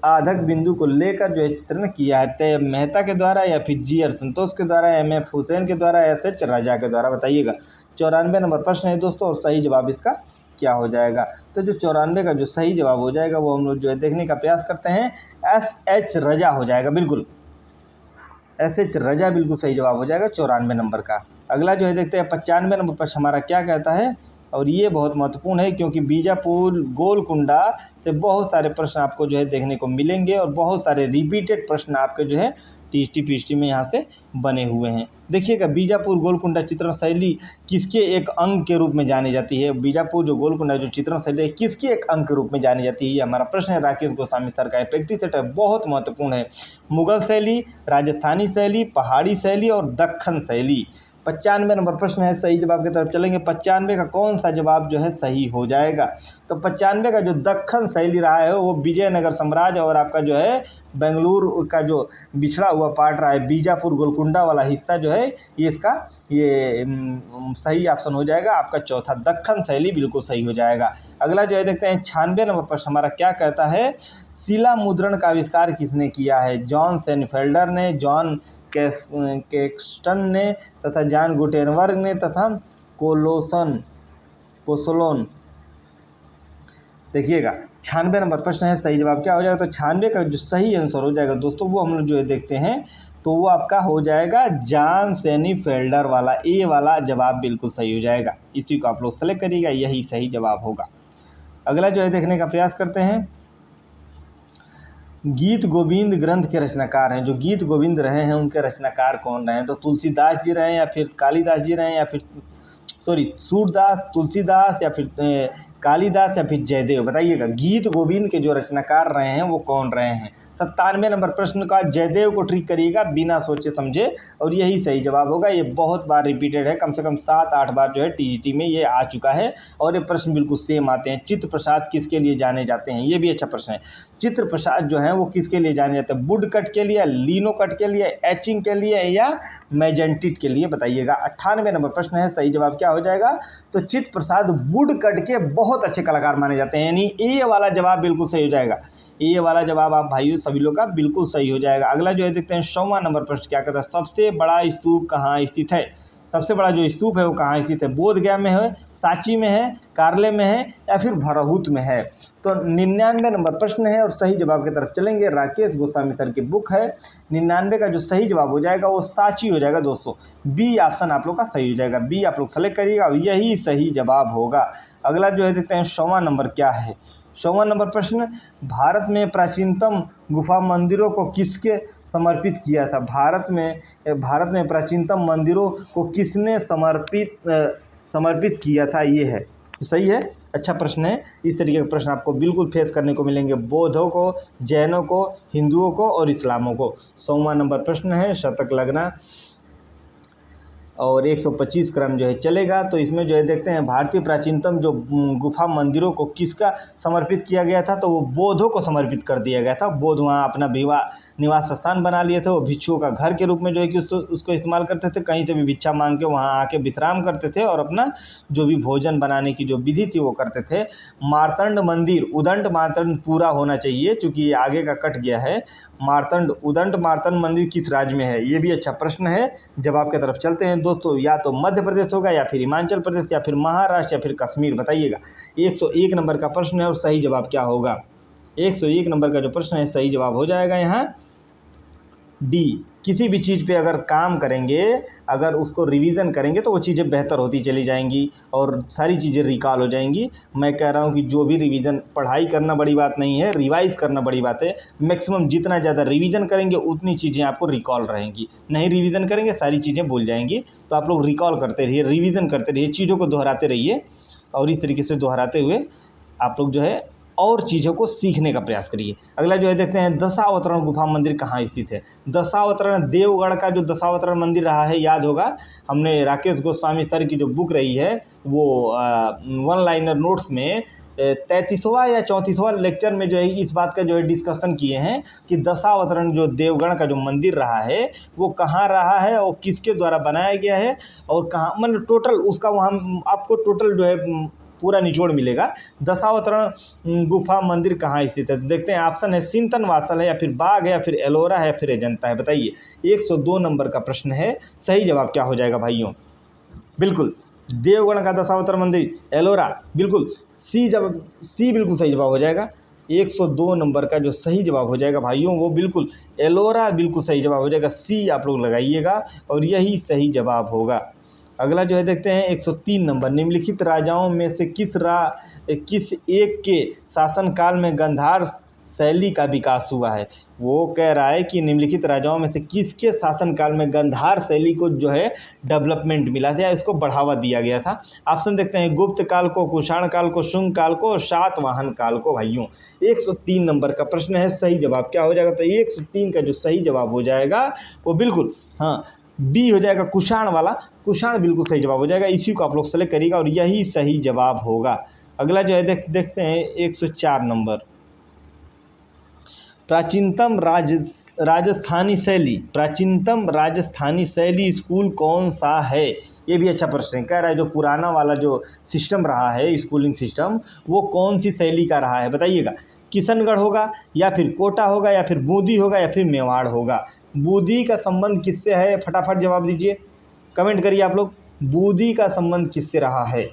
आधक बिंदु को लेकर जो है चित्रण किया है? तय मेहता के द्वारा, या फिर जी.आर. संतोष के द्वारा, एम.एफ. हुसैन के द्वारा, एस.एच. राजा के द्वारा, बताइएगा। 94 नंबर प्रश्न है दोस्तों और सही जवाब इसका क्या हो जाएगा? तो जो 94 का जो सही जवाब हो जाएगा वो हम लोग जो है देखने का प्रयास करते हैं, एस.एच. राजा हो जाएगा, बिल्कुल एस.एच. राजा बिल्कुल सही जवाब हो जाएगा 94 नंबर का। अगला जो है देखते हैं 95 नंबर प्रश्न हमारा क्या कहता है, और ये बहुत महत्वपूर्ण है क्योंकि बीजापुर गोलकुंडा से बहुत सारे प्रश्न आपको जो है देखने को मिलेंगे और बहुत सारे रिपीटेड प्रश्न आपके जो है टीएसटी पीएचटी में यहाँ से बने हुए हैं। देखिएगा, बीजापुर गोलकुंडा चित्रण शैली किसके एक अंग के रूप में जानी जाती है? बीजापुर जो गोलकुंडा जो चित्रण शैली है किसके एक अंग के रूप में जानी जाती है? ये हमारा प्रश्न है, राकेश गोस्वामी सर का है। प्रैक्टिस सेट है, बहुत महत्वपूर्ण है। मुगल शैली, राजस्थानी शैली, पहाड़ी शैली और दक्खन शैली। 95 नंबर प्रश्न है, सही जवाब की तरफ चलेंगे। 95 का कौन सा जवाब जो है सही हो जाएगा? तो 95 का जो दक्खन शैली रहा है वो विजयनगर साम्राज्य और आपका जो है बेंगलुरु का जो बिछड़ा हुआ पार्ट रहा है, बीजापुर गोलकुंडा वाला हिस्सा जो है ये इसका सही ऑप्शन हो जाएगा आपका चौथा, दक्खन शैली बिल्कुल सही हो जाएगा। अगला जो है देखते हैं 96 नंबर प्रश्न हमारा क्या कहता है? शिला मुद्रण का आविष्कार किसने किया है? जॉन सेनफेल्डर ने, जॉन कैक्सटन ने तथा जॉन गुटेनबर्ग ने तथा कोसलोन। देखिएगा 96 नंबर प्रश्न है, सही जवाब क्या हो जाएगा? तो 96 का जो सही आंसर हो जाएगा दोस्तों वो हम लोग जो है देखते हैं तो वो आपका हो जाएगा जॉन सेनीफेल्डर वाला, ए वाला जवाब बिल्कुल सही हो जाएगा। इसी को आप लोग सेलेक्ट करिएगा, यही सही जवाब होगा। अगला जो है देखने का प्रयास करते हैं, गीत गोविंद ग्रंथ के रचनाकार हैं। जो गीत गोविंद रहे हैं उनके रचनाकार कौन रहे हैं? तो तुलसीदास जी रहे हैं या फिर कालिदास जी रहे हैं या फिर सूरदास, तुलसीदास या फिर कालिदास या फिर जयदेव? बताइएगा, गीत गोविंद के जो रचनाकार रहे हैं वो कौन रहे हैं? 97 नंबर प्रश्न का जयदेव को ट्रिक करिएगा बिना सोचे समझे और यही सही जवाब होगा। ये बहुत बार रिपीटेड है, कम से कम 7-8 बार जो है टीजीटी में ये आ चुका है और ये प्रश्न बिल्कुल सेम आते हैं। चित्र प्रसाद किसके लिए जाने जाते हैं? ये भी अच्छा प्रश्न है। चित्र प्रसाद जो है वो किसके लिए जाने जाते हैं? वुड कट के लिए, लिनो कट के लिए, एचिंग के लिए या मैजेंटिट के लिए? बताइएगा। 98 नंबर प्रश्न है, सही जवाब क्या हो जाएगा? तो चित्र प्रसाद वुड कट के बहुत अच्छे कलाकार माने जाते हैं, यानी ए वाला जवाब बिल्कुल सही हो जाएगा। ए वाला जवाब आप भाइयों सभी लोग का बिल्कुल सही हो जाएगा। अगला जो है देखते हैं 100वां नंबर प्रश्न क्या कहता है? सबसे बड़ा स्तूप कहाँ स्थित है? सबसे बड़ा जो स्तूप है वो कहाँ स्थित है? बोधगया में है, सांची में है, कार्ले में है या फिर भरहुत में है? तो 99 नंबर प्रश्न है और सही जवाब की तरफ चलेंगे। राकेश गोस्वामी सर की बुक है। 99 का जो सही जवाब हो जाएगा वो सांची हो जाएगा दोस्तों। बी ऑप्शन आप लोग का सही हो जाएगा, बी आप लोग सेलेक्ट करिएगा और यही सही जवाब होगा। अगला जो है देखते हैं 100वां नंबर क्या है? 100वां नंबर प्रश्न, भारत में प्राचीनतम गुफा मंदिरों को किसके समर्पित किया था? भारत में प्राचीनतम मंदिरों को किसने समर्पित किया था? ये है सही है, अच्छा प्रश्न है। इस तरीके के प्रश्न आपको बिल्कुल फेस करने को मिलेंगे, बौद्धों को, जैनों को, हिंदुओं को और इस्लामों को। 100वां नंबर प्रश्न है, शतक लगना और 125 क्रम जो है चलेगा। तो इसमें जो है देखते हैं भारतीय प्राचीनतम जो गुफा मंदिरों को किसका समर्पित किया गया था? तो वो बौद्धों को समर्पित कर दिया गया था। बौद्ध वहाँ अपना निवास स्थान बना लिए थे। वो भिक्षुओं का घर के रूप में जो है कि उसको इस्तेमाल करते थे, कहीं से भी भिक्षा मांग के वहाँ आके विश्राम करते थे और अपना जो भी भोजन बनाने की जो विधि थी वो करते थे। मार्तंड मंदिर, उदंड मार्तंड पूरा होना चाहिए चूँकि ये आगे का कट गया है। उदंड मार्तंड मंदिर किस राज्य में है? ये भी अच्छा प्रश्न है। जवाब की तरफ चलते हैं दोस्तों, या तो मध्य प्रदेश होगा या फिर हिमाचल प्रदेश या फिर महाराष्ट्र या फिर कश्मीर? बताइएगा। 101 नंबर का प्रश्न है और सही जवाब क्या होगा? 101 नंबर का जो प्रश्न है सही जवाब हो जाएगा यहाँ डी। किसी भी चीज़ पे अगर काम करेंगे, अगर उसको रिवीजन करेंगे तो वो चीज़ें बेहतर होती चली जाएंगी और सारी चीज़ें रिकॉल हो जाएंगी। मैं कह रहा हूँ कि जो भी रिवीजन, पढ़ाई करना बड़ी बात नहीं है, रिवाइज़ करना बड़ी बात है। मैक्सिमम जितना ज़्यादा रिवीजन करेंगे उतनी चीज़ें आपको रिकॉल रहेंगी। नहीं रिवीजन करेंगे सारी चीज़ें भूल जाएंगी। तो आप लोग रिकॉल करते रहिए, रिवीजन करते रहिए, चीज़ों को दोहराते रहिए और इस तरीके से दोहराते हुए आप लोग जो है और चीज़ों को सीखने का प्रयास करिए। अगला जो है देखते हैं दशावतरण गुफा मंदिर कहाँ स्थित है? दशावतरण देवगढ़ का जो दशावतरण मंदिर रहा है, याद होगा हमने राकेश गोस्वामी सर की जो बुक रही है वो वन लाइनर नोट्स में 33वां या 34वां लेक्चर में जो है इस बात का जो है डिस्कशन किए हैं कि दशावतरण जो देवगढ़ का जो मंदिर रहा है वो कहाँ रहा है और किसके द्वारा बनाया गया है और कहाँ, मतलब टोटल उसका वहाँ आपको टोटल जो है पूरा निचोड़ मिलेगा। दशावतरण गुफा मंदिर कहाँ स्थित है? तो देखते हैं, ऑप्शन है सिंतनवासल है या फिर बाग है या फिर एलोरा है या फिर अजंता है? बताइए। 102 नंबर का प्रश्न है, सही जवाब क्या हो जाएगा भाइयों? बिल्कुल देवगढ़ का दशावतार मंदिर एलोरा, बिल्कुल सी बिल्कुल सही जवाब हो जाएगा। 102 नंबर का जो सही जवाब हो जाएगा भाइयों वो बिल्कुल एलोरा बिल्कुल सही जवाब हो जाएगा। सी आप लोग लगाइएगा और यही सही जवाब होगा। अगला जो है देखते हैं 103 नंबर, निम्नलिखित राजाओं में से किस एक के शासनकाल में गांधार शैली का विकास हुआ है। वो कह रहा है कि निम्नलिखित राजाओं में से किसके शासनकाल में गांधार शैली को जो है डेवलपमेंट मिला था या इसको बढ़ावा दिया गया था। ऑप्शन देखते हैं, गुप्त काल को, कुषाण काल को, शुंग काल को और सातवाहन काल को। भाइयों 103 नंबर का प्रश्न है, सही जवाब क्या हो जाएगा? तो 103 का जो सही जवाब हो जाएगा वो बिल्कुल हाँ बी हो जाएगा, कुषाण वाला। कुषाण बिल्कुल सही जवाब हो जाएगा, इसी को आप लोग सेलेक्ट करिएगा और यही सही जवाब होगा। अगला जो है देखते हैं 104 नंबर, प्राचीनतम राजस्थानी शैली, प्राचीनतम राजस्थानी शैली स्कूल कौन सा है? ये भी अच्छा प्रश्न है। कह रहा है जो पुराना वाला जो सिस्टम रहा है, स्कूलिंग सिस्टम, वो कौन सी शैली का रहा है बताइएगा। किशनगढ़ होगा या फिर कोटा होगा या फिर बूंदी होगा या फिर मेवाड़ होगा। बूंदी का संबंध किससे है? फटाफट जवाब दीजिए, कमेंट करिए आप लोग, बूंदी का संबंध किससे रहा है?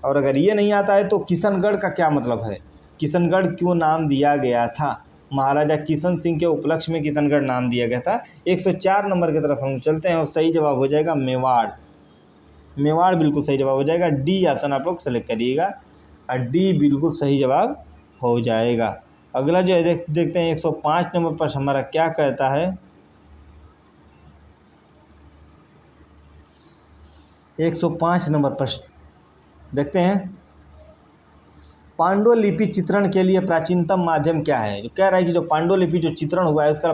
और अगर ये नहीं आता है तो किशनगढ़ का क्या मतलब है? किशनगढ़ क्यों नाम दिया गया था? महाराजा किशन सिंह के उपलक्ष्य में किशनगढ़ नाम दिया गया था। 104 नंबर की तरफ हम चलते हैं और सही जवाब हो जाएगा मेवाड़। मेवाड़ बिल्कुल सही जवाब हो जाएगा। डी ऑप्शन आप लोग सेलेक्ट करिएगा और डी बिल्कुल सही जवाब हो जाएगा। अगला जो है देखते हैं 105 नंबर पर हमारा क्या कहता है। 105 नंबर प्रश्न देखते हैं, पांडुलिपि चित्रण के लिए प्राचीनतम माध्यम क्या है? जो कह रहा है कि जो पांडुलिपि जो चित्रण हुआ है उसका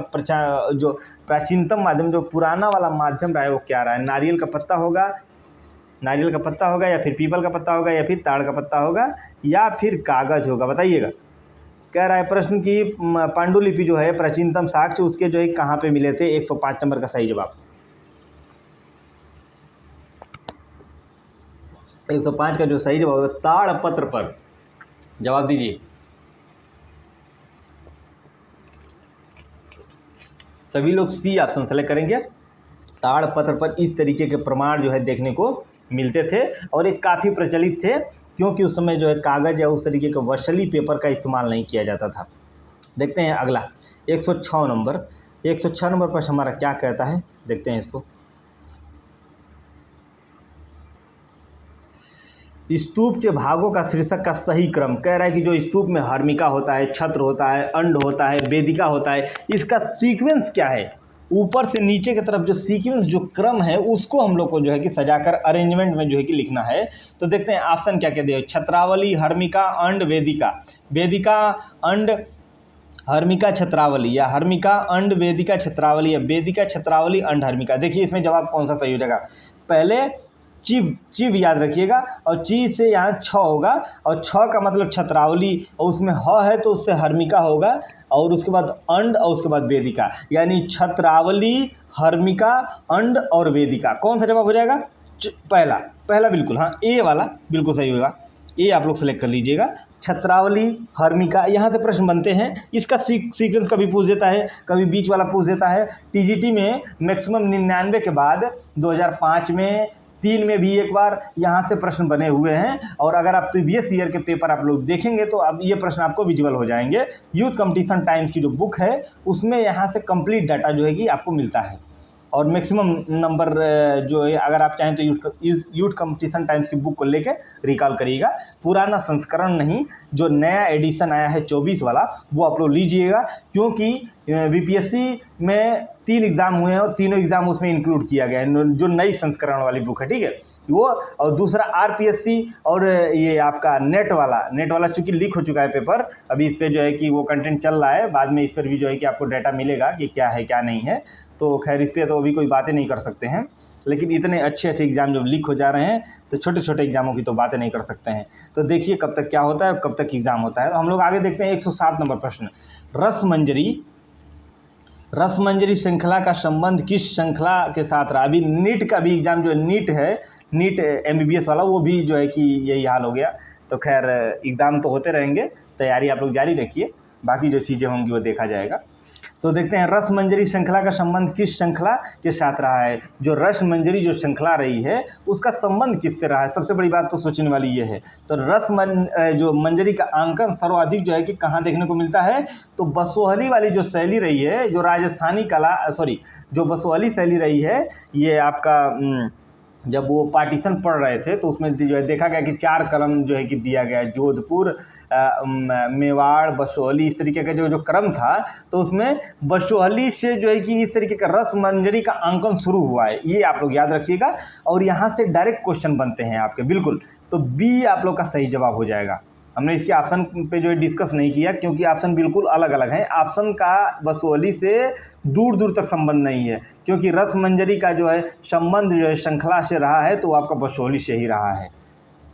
जो प्राचीनतम माध्यम, जो पुराना वाला माध्यम रहा है वो क्या रहा है? नारियल का पत्ता होगा, नारियल का पत्ता होगा या फिर पीपल का पत्ता होगा या फिर ताड़ का पत्ता होगा या फिर कागज होगा, बताइएगा। कह रहा है प्रश्न की पांडुलिपि जो है प्राचीनतम साक्ष्य उसके जो है कहाँ पे मिले थे? 105 नंबर का सही जवाब। 105 का जो सही जवाब है ताड़पत्र पर, जवाब दीजिए। सभी लोग सी ऑप्शन सेलेक्ट करेंगे। ताड़पत्र पर इस तरीके के प्रमाण जो है देखने को मिलते थे और एक काफ़ी प्रचलित थे, क्योंकि उस समय जो है कागज़ या उस तरीके के वशली पेपर का इस्तेमाल नहीं किया जाता था। देखते हैं अगला 106 नंबर। 106 नंबर पर हमारा क्या कहता है, देखते हैं इसको। स्तूप के भागों का शीर्षक का सही क्रम, कह रहा है कि जो स्तूप में हर्मिका होता है, छत्र होता है, अंड होता है, वेदिका होता है, इसका सीक्वेंस क्या है? ऊपर से नीचे की तरफ जो सीक्वेंस जो क्रम है उसको हम लोग को जो है कि सजाकर अरेंजमेंट में जो है कि लिखना है। तो देखते हैं ऑप्शन क्या क्या दिए। छत्रावली, हर्मिका, अंड, वेदिका। वेदिका, अंड, हर्मिका, छत्रावली, या हर्मिका, अंड, वेदिका, छत्रावली, या वेदिका, छत्रावली, अंड, हर्मिका। देखिए इसमें जवाब कौन सा सही हो जाएगा। पहले चिव याद रखिएगा और ची से यहाँ छ होगा और छ का मतलब छत्रावली और उसमें ह है तो उससे हर्मिका होगा और उसके बाद अंड और उसके बाद वेदिका, यानी छत्रावली, हर्मिका, अंड और वेदिका। कौन सा जवाब हो जाएगा? पहला बिल्कुल, हाँ ए वाला बिल्कुल सही होगा। ए आप लोग सेलेक्ट कर लीजिएगा। छत्रावली, हर्मिका, यहाँ से प्रश्न बनते हैं। इसका सीक्वेंस कभी पूछ देता है, कभी बीच वाला पूछ देता है। टीजीटी में मैक्सिमम 99 के बाद 2005 में 3 में भी एक बार यहाँ से प्रश्न बने हुए हैं। और अगर आप प्रीवियस ईयर के पेपर आप लोग देखेंगे तो अब ये प्रश्न आपको विजुअल हो जाएंगे। यूथ कंपटीशन टाइम्स की जो बुक है उसमें यहाँ से कंप्लीट डाटा जो है कि आपको मिलता है और मैक्सिमम नंबर जो है अगर आप चाहें तो यूथ कंपटीशन टाइम्स की बुक को लेके रिकॉल करिएगा। पुराना संस्करण नहीं, जो नया एडिशन आया है 24 वाला वो आप लोग लीजिएगा, क्योंकि बीपीएससी में 3 एग्ज़ाम हुए हैं और तीनों एग्ज़ाम उसमें इंक्लूड किया गया है, जो नई संस्करण वाली बुक है, ठीक है वो। और दूसरा आरपीएससी और ये आपका नेट वाला चूँकि लीक हो चुका है पेपर, अभी इस पर जो है कि वो कंटेंट चल रहा है, बाद में इस पर भी जो है कि आपको डाटा मिलेगा कि क्या है क्या नहीं है। तो खैर इस पर तो अभी कोई बातें नहीं कर सकते हैं, लेकिन इतने अच्छे एग्ज़ाम जब लीक हो जा रहे हैं तो छोटे छोटे एग्ज़ामों की तो बातें नहीं कर सकते हैं। तो देखिए कब तक क्या होता है, कब तक एग्ज़ाम होता है। तो हम लोग आगे देखते हैं 107 नंबर प्रश्न। रसमंजरी श्रृंखला का संबंध किस श्रृंखला के साथ रहा? अभी नीट का भी एग्ज़ाम जो नीट है, नीट MBBS वाला, वो भी जो है कि यही हाल हो गया। तो खैर एग्ज़ाम तो होते रहेंगे, तैयारी आप लोग जारी रखिए, बाकी जो चीज़ें होंगी वो देखा जाएगा। तो देखते हैं रसमंजरी श्रृंखला का संबंध किस श्रृंखला के साथ रहा है? जो रसमंजरी जो श्रृंखला रही है उसका संबंध किससे रहा है? सबसे बड़ी बात तो सोचने वाली ये है। तो जो मंजरी का अंकन सर्वाधिक जो है कि कहाँ देखने को मिलता है? तो बसोहली वाली जो शैली रही है, जो राजस्थानी जो बसोहली शैली रही है, ये आपका जब वो पार्टीशन पढ़ रहे थे तो उसमें जो है देखा गया कि 4 क्रम जो है कि दिया गया है, जोधपुर, मेवाड़, बसोहली, इस तरीके का जो क्रम था। तो उसमें बसोहली से जो है कि इस तरीके का रस मंजरी का अंकन शुरू हुआ है, ये आप लोग याद रखिएगा। और यहाँ से डायरेक्ट क्वेश्चन बनते हैं आपके, बिल्कुल। तो बी आप लोग का सही जवाब हो जाएगा। हमने इसके ऑप्शन पे जो है डिस्कस नहीं किया क्योंकि ऑप्शन बिल्कुल अलग अलग हैं। ऑप्शन का बसोहली से दूर दूर तक संबंध नहीं है, क्योंकि रस मंजरी का जो है संबंध जो है श्रृंखला से रहा है, तो आपका बसोहली से ही रहा है।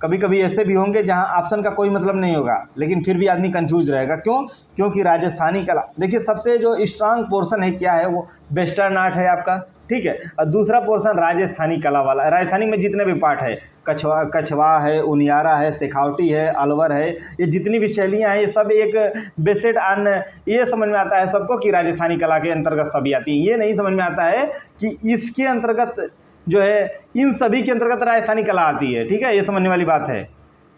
कभी कभी ऐसे भी होंगे जहां ऑप्शन का कोई मतलब नहीं होगा, लेकिन फिर भी आदमी कंफ्यूज रहेगा। क्यों? क्योंकि राजस्थानी कला, देखिए सबसे जो स्ट्रांग पोर्शन है क्या है, वो वेस्टर्न आर्ट है आपका, ठीक है। और दूसरा पोर्शन राजस्थानी कला वाला। राजस्थानी में जितने भी पार्ट है, कछवा है, उनियारा है, शेखावटी है, अलवर है, ये जितनी भी शैलियाँ हैं, ये सब एक बेस्ड ऑन, ये समझ में आता है सबको कि राजस्थानी कला के अंतर्गत सभी आती हैं। ये नहीं समझ में आता है कि इसके अंतर्गत जो है, इन सभी के अंतर्गत राजस्थानी कला आती है, ठीक है। ये समझने वाली बात है।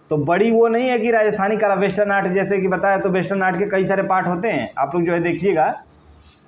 तो बड़ी वो नहीं है कि राजस्थानी कला, वेस्टर्न आर्ट जैसे कि बताया, तो वेस्टर्न आर्ट के कई सारे पार्ट होते हैं, आप लोग जो है देखिएगा।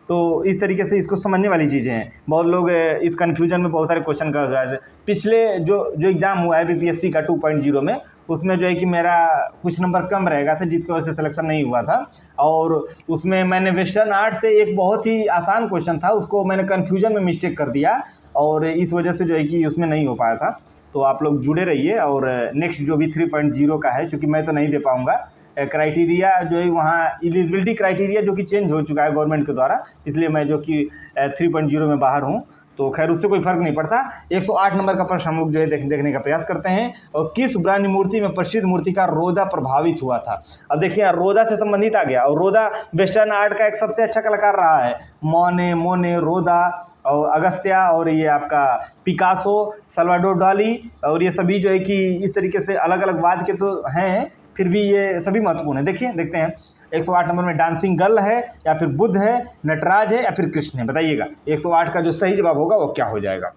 तो इस तरीके से इसको समझने वाली चीज़ें हैं। बहुत लोग इस कन्फ्यूजन में बहुत सारे क्वेश्चन कर रहे थे। पिछले जो एग्ज़ाम हुआ है बीपीएससी का 2.0 में, उसमें जो है कि मेरा कुछ नंबर कम रहेगा था, जिसकी वजह से सिलेक्शन नहीं हुआ था। और उसमें मैंने वेस्टर्न आर्ट से एक बहुत ही आसान क्वेश्चन था, उसको मैंने कन्फ्यूजन में मिस्टेक कर दिया, और इस वजह से जो है कि उसमें नहीं हो पाया था। तो आप लोग जुड़े रहिए। और नेक्स्ट जो भी 3.0 का है, चूँकि मैं तो नहीं दे पाऊँगा, क्राइटेरिया जो है वहाँ एलिजिबिलिटी क्राइटेरिया जो कि चेंज हो चुका है गवर्नमेंट के द्वारा, इसलिए मैं जो कि 3.0 में बाहर हूँ। तो खैर उससे कोई फर्क नहीं पड़ता। 108 नंबर का प्रश्न हम लोग जो है देखने का प्रयास करते हैं। और किस ब्रह्म मूर्ति में प्रसिद्ध मूर्तिकार रोदा प्रभावित हुआ था? अब देखिए रोदा से संबंधित आ गया, और रोदा वेस्टर्न आर्ट का एक सबसे अच्छा कलाकार रहा है। मोने, रोदा और अगस्त्या, और ये आपका पिकासो, सल्वाडोर डाली, और ये सभी जो है कि इस तरीके से अलग अलग वाद के तो हैं, फिर भी ये सभी महत्वपूर्ण है। देखिए देखते हैं 108 नंबर में डांसिंग गर्ल है, या फिर बुद्ध है, नटराज है, या फिर कृष्ण है? बताइएगा 108 का जो सही जवाब होगा वो क्या हो जाएगा।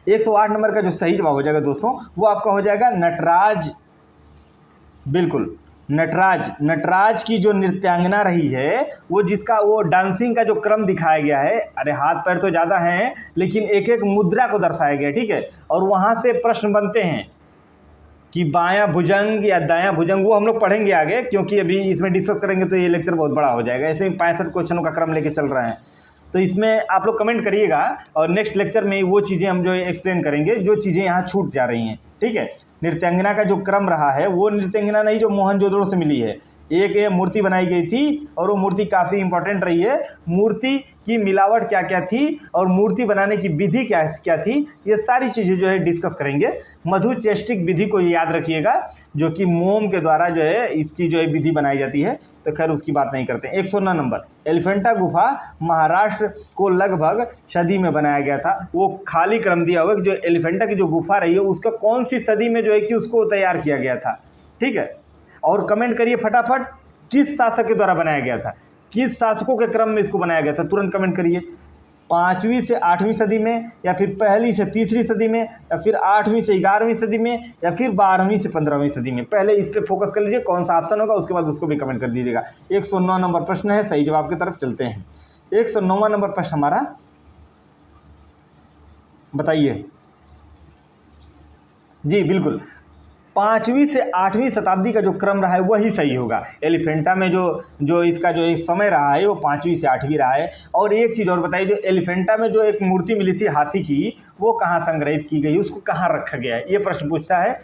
108 नंबर का जो सही जवाब हो जाएगा दोस्तों, वो आपका हो जाएगा नटराज। बिल्कुल नटराज की जो नृत्यांगना रही है, वो जिसका वो डांसिंग का जो क्रम दिखाया गया है, अरे हाथ पैर तो ज़्यादा हैं लेकिन एक एक मुद्रा को दर्शाया गया, ठीक है। और वहाँ से प्रश्न बनते हैं कि बायां भुजंग या दायां भुजंग, वो हम लोग पढ़ेंगे आगे, क्योंकि अभी इसमें डिस्कस करेंगे तो ये लेक्चर बहुत बड़ा हो जाएगा। ऐसे ही 65 क्वेश्चनों का क्रम लेके चल रहे हैं, तो इसमें आप लोग कमेंट करिएगा, और नेक्स्ट लेक्चर में वो चीज़ें हम जो एक्सप्लेन करेंगे, जो चीज़ें यहाँ छूट जा रही हैं, ठीक है। नृत्यांगना का जो क्रम रहा है, वो नृत्यांगना नहीं जो मोहनजोदड़ो से मिली है, एक ये मूर्ति बनाई गई थी, और वो मूर्ति काफ़ी इंपॉर्टेंट रही है। मूर्ति की मिलावट क्या क्या थी, और मूर्ति बनाने की विधि क्या क्या थी, ये सारी चीज़ें जो है डिस्कस करेंगे। मधुचैष्टिक विधि को याद रखिएगा, जो कि मोम के द्वारा जो है इसकी जो है विधि बनाई जाती है, तो खैर उसकी बात नहीं करते। 109 नंबर, एलिफेंटा गुफा महाराष्ट्र को लगभग सदी में बनाया गया था। वो खाली क्रम दिया हुआ कि जो एलिफेंटा की जो गुफा रही है, उसका कौन सी सदी में जो है कि उसको तैयार किया गया था, ठीक है। और कमेंट करिए फटाफट, किस शासक के द्वारा बनाया गया था, किस शासकों के क्रम में इसको बनाया गया था, तुरंत कमेंट करिए। 5वीं से 8वीं सदी में, या फिर पहली से तीसरी सदी में, या फिर 8वीं से 11वीं सदी में, या फिर 12वीं से 15वीं सदी में? पहले इस पर फोकस कर लीजिए, कौन सा ऑप्शन होगा, उसके बाद उसको भी कमेंट कर दीजिएगा। 109 नंबर प्रश्न है, सही जवाब की तरफ चलते हैं। 109वां नंबर प्रश्न हमारा, बताइए जी। बिल्कुल 5वीं से 8वीं शताब्दी का जो क्रम रहा है वही सही होगा। एलिफेंटा में जो इसका जो समय रहा है वो 5वीं से 8वीं रहा है। और एक चीज़ और बताइए, जो एलिफेंटा में जो एक मूर्ति मिली थी हाथी की, वो कहाँ संग्रहित की गई, उसको कहाँ रखा गया है, ये प्रश्न पूछता है।